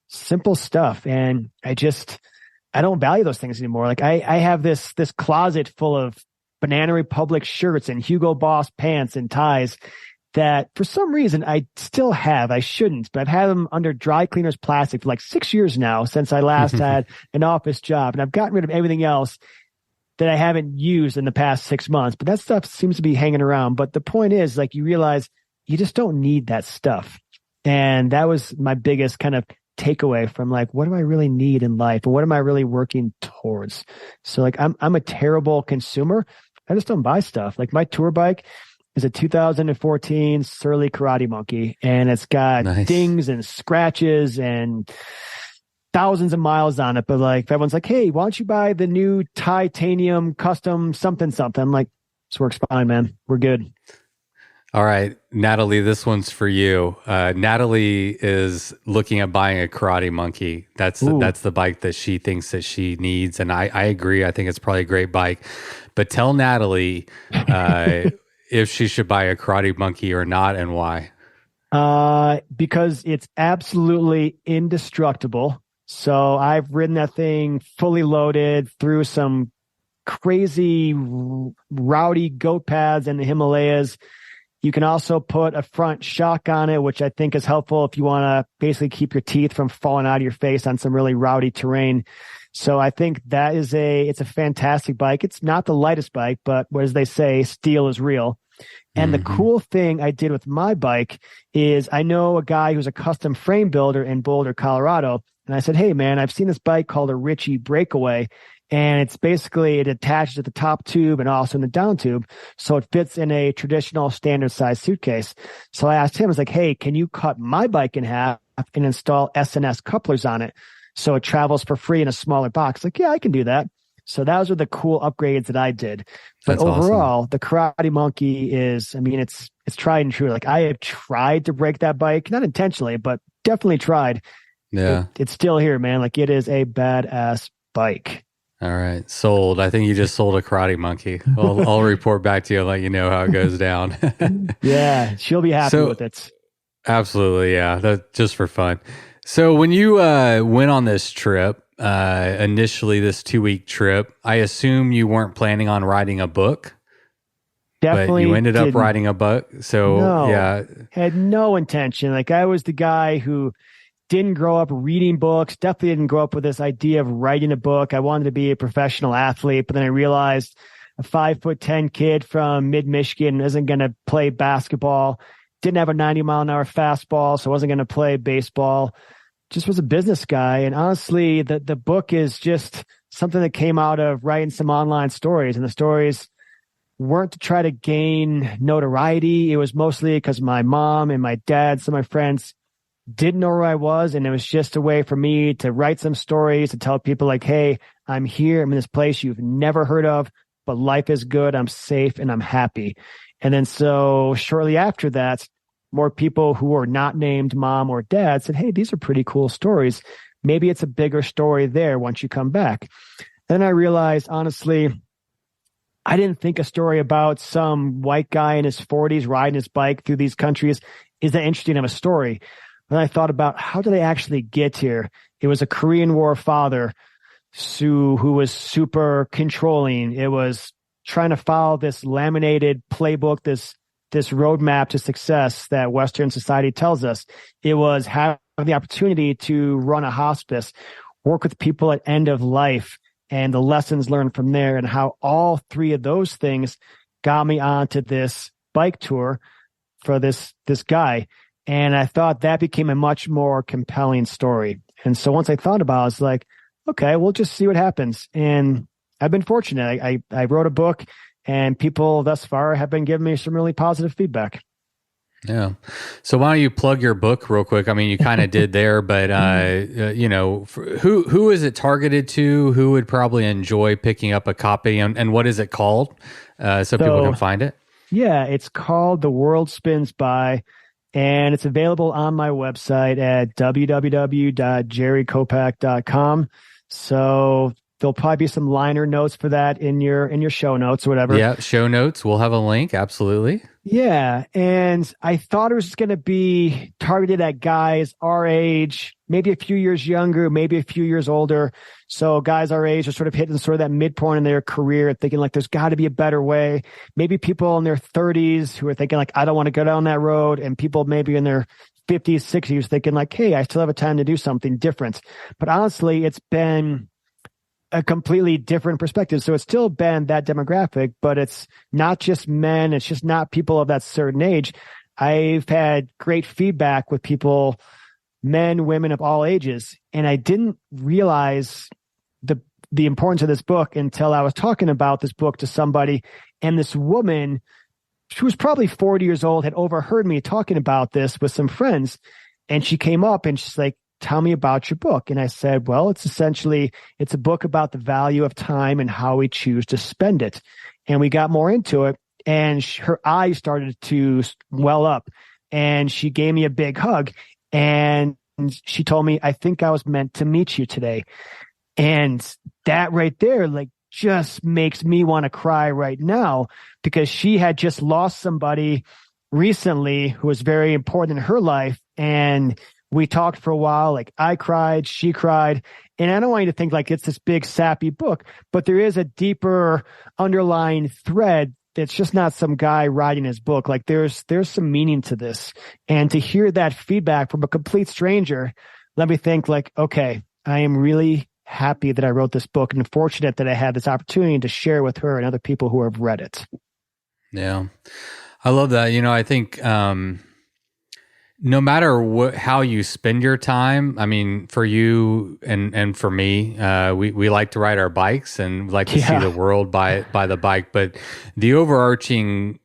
simple stuff. And I don't value those things anymore. Like I have this closet full of Banana Republic shirts and Hugo Boss pants and ties that for some reason I still have. I shouldn't, but I've had them under dry cleaner's plastic for like 6 years now since I last had an office job. And I've gotten rid of everything else that I haven't used in the past 6 months, but that stuff seems to be hanging around. But the point is, like, you realize you just don't need that stuff. And that was my biggest kind of takeaway from like, what do I really need in life? And what am I really working towards? So like, I'm a terrible consumer. I just don't buy stuff. Like my tour bike is a 2014 Surly Karate Monkey, and it's got dings and scratches and thousands of miles on it. But like, everyone's like, hey, why don't you buy the new titanium custom something? I'm like, this works fine, man. We're good. All right, Natalie, this one's for you. Natalie is looking at buying a Karate Monkey. That's the bike that she thinks that she needs. And I agree. I think it's probably a great bike. But tell Natalie if she should buy a Karate Monkey or not, and why. Because it's absolutely indestructible. So I've ridden that thing fully loaded through some crazy rowdy goat paths in the Himalayas. You can also put a front shock on it, which I think is helpful if you want to basically keep your teeth from falling out of your face on some really rowdy terrain. So I think it's a fantastic bike. It's not the lightest bike, but as they say, steel is real. And the cool thing I did with my bike is I know a guy who's a custom frame builder in Boulder, Colorado. And I said, hey man, I've seen this bike called a Ritchie Breakaway. And it's basically, it attaches at the top tube and also in the down tube. So it fits in a traditional standard size suitcase. So I asked him, I was like, hey, can you cut my bike in half and install S&S couplers on it so it travels for free in a smaller box? Like, yeah, I can do that. So those are the cool upgrades that I did. But That's overall, awesome. the Karate Monkey is, I mean, it's tried and true. Like I have tried to break that bike, not intentionally, but definitely tried. Yeah. It's still here, man. Like it is a badass bike. All right. Sold. I think you just sold a Karate Monkey. I'll report back to you and let you know how it goes down. Yeah. She'll be happy with it. Absolutely. Yeah. That's just for fun. So when you went on this trip, initially this 2-week trip, I assume you weren't planning on writing a book. Definitely. But you ended up writing a book. So yeah. Had no intention. Like I was the guy who didn't grow up reading books, definitely didn't grow up with this idea of writing a book. I wanted to be a professional athlete, but then I realized a 5'10" kid from mid-Michigan isn't going to play basketball, didn't have a 90-mile-an-hour fastball, so wasn't going to play baseball, just was a business guy. And honestly, the book is just something that came out of writing some online stories, and the stories weren't to try to gain notoriety. It was mostly because my mom and my dad, some of my friends didn't know where I was. And it was just a way for me to write some stories, to tell people like, hey, I'm here. I'm in this place you've never heard of, but life is good. I'm safe and I'm happy. And then so shortly after that, more people who were not named mom or dad said, hey, these are pretty cool stories. Maybe it's a bigger story there once you come back. Then I realized, honestly, I didn't think a story about some white guy in his 40s riding his bike through these countries is that interesting of a story. Then I thought about how did I actually get here? It was a Korean War father who was super controlling. It was trying to follow this laminated playbook, this roadmap to success that Western society tells us. It was having the opportunity to run a hospice, work with people at end of life, and the lessons learned from there, and how all three of those things got me onto this bike tour for this guy. And I thought that became a much more compelling story. And so once I thought about it, I was like, okay, we'll just see what happens. And I've been fortunate. I wrote a book, and people thus far have been giving me some really positive feedback. Yeah. So why don't you plug your book real quick? I mean, you kind of did there, but who is it targeted to? Who would probably enjoy picking up a copy, and what is it called? So people can find it. Yeah, it's called The World Spins By. and it's available on my website at www.jerrykopack.com. So there'll probably be some liner notes for that in your show notes or whatever. Yeah, show notes. We'll have a link. Absolutely. Yeah. And I thought it was just going to be targeted at guys our age, maybe a few years younger, maybe a few years older. So guys our age are sort of hitting sort of that midpoint in their career, thinking like there's got to be a better way. Maybe people in their 30s who are thinking like, I don't want to go down that road. And people maybe in their 50s, 60s thinking like, hey, I still have a time to do something different. But honestly, it's been a completely different perspective. So it's still been that demographic, but it's not just men. It's just not people of that certain age. I've had great feedback with people, men, women of all ages. And I didn't realize the importance of this book until I was talking about this book to somebody. And this woman, she was probably 40 years old, had overheard me talking about this with some friends. And she came up and she's like, tell me about your book. And I said, well, it's a book about the value of time and how we choose to spend it. And we got more into it, and her eyes started to well up, and she gave me a big hug, and she told me, I think I was meant to meet you today. And that right there, like, just makes me want to cry right now, because she had just lost somebody recently who was very important in her life. And we talked for a while, like I cried, she cried. And I don't want you to think like it's this big sappy book, but there is a deeper underlying thread that's just not some guy writing his book. Like there's some meaning to this. And to hear that feedback from a complete stranger, let me think like, okay, I am really happy that I wrote this book and fortunate that I had this opportunity to share with her and other people who have read it. Yeah. I love that. I think, no matter how you spend your time, I mean, for you and for me, we like to ride our bikes and like to see the world by the bike. But the overarching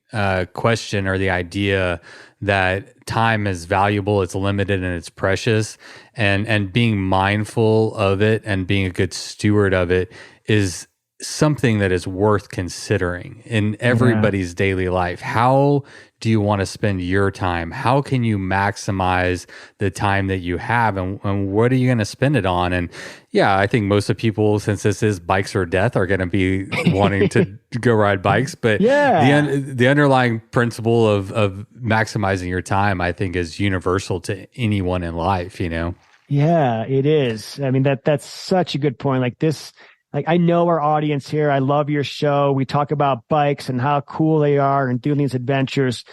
question or the idea that time is valuable, it's limited, and it's precious, and being mindful of it and being a good steward of it is something that is worth considering in everybody's daily life. How do you want to spend your time? How can you maximize the time that you have, and what are you going to spend it on? And yeah, I think most of people, since this is bikes or death, are going to be wanting to go ride bikes. But the underlying principle of maximizing your time, I think, is universal to anyone in life, Yeah, it is. I mean, that's such a good point. Like this, like I know our audience here. I love your show. We talk about bikes and how cool they are and doing these adventures.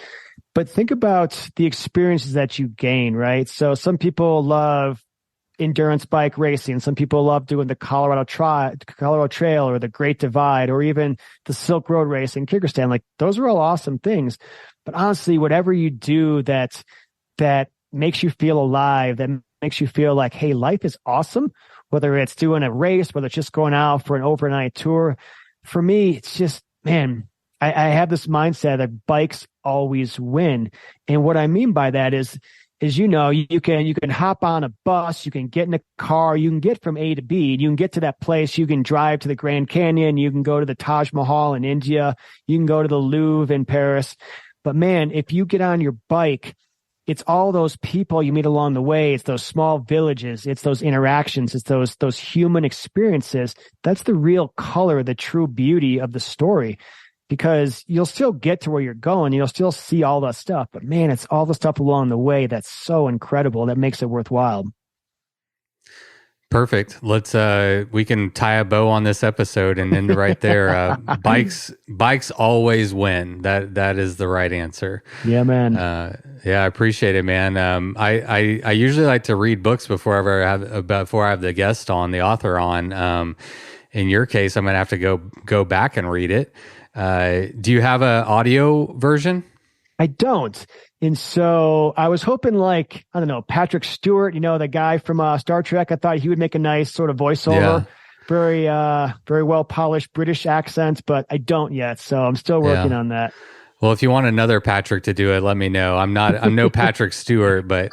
But think about the experiences that you gain, right? So some people love endurance bike racing. Some people love doing the Colorado Trail or the Great Divide or even the Silk Road race in Kyrgyzstan. Like those are all awesome things. But honestly, whatever you do that makes you feel alive, that makes you feel like, hey, life is awesome. Whether it's doing a race, whether it's just going out for an overnight tour. For me, it's just, man, I have this mindset that bikes always win. And what I mean by that is you can hop on a bus, you can get in a car, you can get from A to B, you can get to that place, you can drive to the Grand Canyon, you can go to the Taj Mahal in India, you can go to the Louvre in Paris. But man, if you get on your bike, it's all those people you meet along the way. It's those small villages. It's those interactions. It's those human experiences. That's the real color, the true beauty of the story, because you'll still get to where you're going. You'll still see all that stuff, but man, it's all the stuff along the way that's so incredible that makes it worthwhile. Perfect. Let's we can tie a bow on this episode and end right there. Bikes always win. That is the right answer. Yeah, man. Yeah, I appreciate it, man. I usually like to read books before I have the guest on, the author on. In your case, I'm gonna have to go back and read it. Do you have an audio version? I don't. And so I was hoping like, I don't know, Patrick Stewart, the guy from Star Trek. I thought he would make a nice sort of voiceover, very well polished British accent, but I don't yet. So I'm still working on that. Well, if you want another Patrick to do it, let me know. I'm no Patrick Stewart, but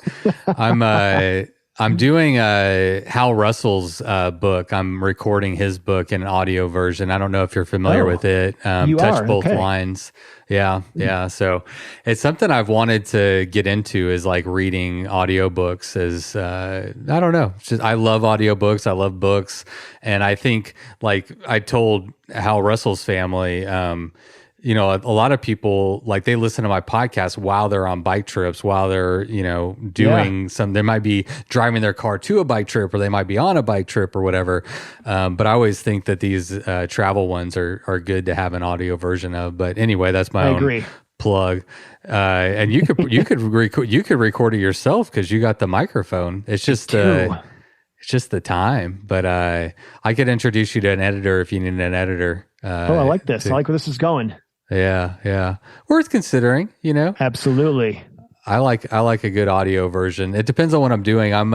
I'm doing Hal Russell's book. I'm recording his book in an audio version. I don't know if you're familiar with it. You Touch are? Both Okay. Lines. Yeah, yeah. So it's something I've wanted to get into, is like reading audiobooks. Is I don't know. It's just, I love audiobooks. I love books, and I think, like I told Hal Russell's family, you know, a lot of people, like, they listen to my podcast while they're on bike trips, while they're, you know, doing they might be driving their car to a bike trip, or they might be on a bike trip or whatever. But I always think that these travel ones are good to have an audio version of. But anyway, that's my own plug. And you could record it yourself, because you got the microphone. It's just the time. But I could introduce you to an editor if you need an editor. I like this. I like where this is going. Yeah. Worth considering, you know? Absolutely. I like a good audio version. It depends on what I'm doing. I'm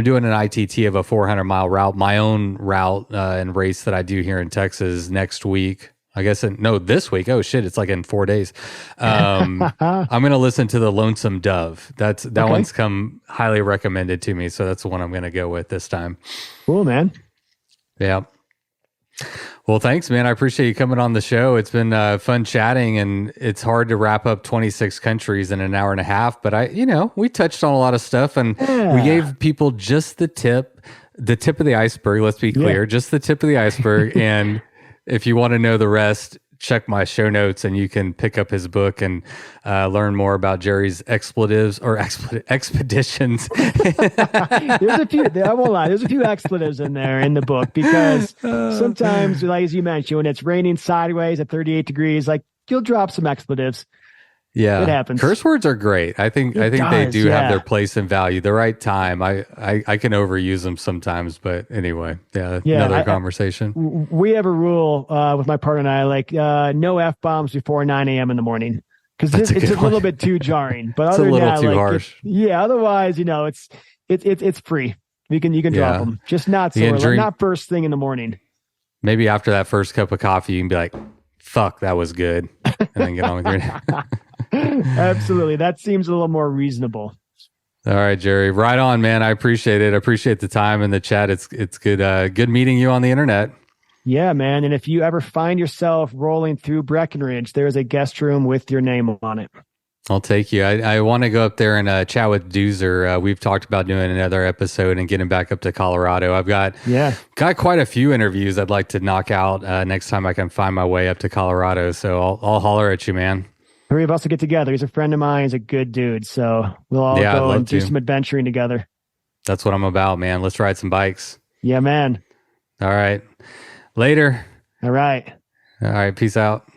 doing an ITT of a 400-mile route, my own route and race that I do here in Texas next week. I guess this week. Oh shit, it's like in 4 days. I'm going to listen to the Lonesome Dove. That one's come highly recommended to me, so that's the one I'm going to go with this time. Cool, man. Yeah. Well, thanks, man. I appreciate you coming on the show. It's been fun chatting, and it's hard to wrap up 26 countries in an hour and a half, but we touched on a lot of stuff, and we gave people just the tip of the iceberg. Let's be clear, just the tip of the iceberg. And if you want to know the rest, check my show notes, and you can pick up his book and learn more about Jerry's expeditions. There's a few. I won't lie. There's a few expletives in there in the book, because sometimes, like as you mentioned, when it's raining sideways at 38 degrees, like, you'll drop some expletives. Yeah, it happens. Curse words are great. I think they do have their place and value. The right time. I can overuse them sometimes, but anyway, another conversation. We have a rule with my partner and I, like, no F-bombs before 9 a.m. in the morning, because it's a little bit too jarring. But other than that, too harsh. Otherwise, it's free. You can drop them, just not not first thing in the morning. Maybe after that first cup of coffee, you can be like, "Fuck, that was good," and then get on with your. Absolutely. That seems a little more reasonable. All right, Jerry. Right on, man. I appreciate it. I appreciate the time and the chat. It's good meeting you on the internet. Yeah, man. And if you ever find yourself rolling through Breckenridge, there's a guest room with your name on it. I'll take you. I want to go up there and chat with Doozer. We've talked about doing another episode and getting back up to Colorado. I've got quite a few interviews I'd like to knock out next time I can find my way up to Colorado. So I'll holler at you, man. Three of us will get together. He's a friend of mine. He's a good dude. So we'll all go and do some adventuring together. That's what I'm about, man. Let's ride some bikes. Yeah, man. All right. Later. All right. Peace out.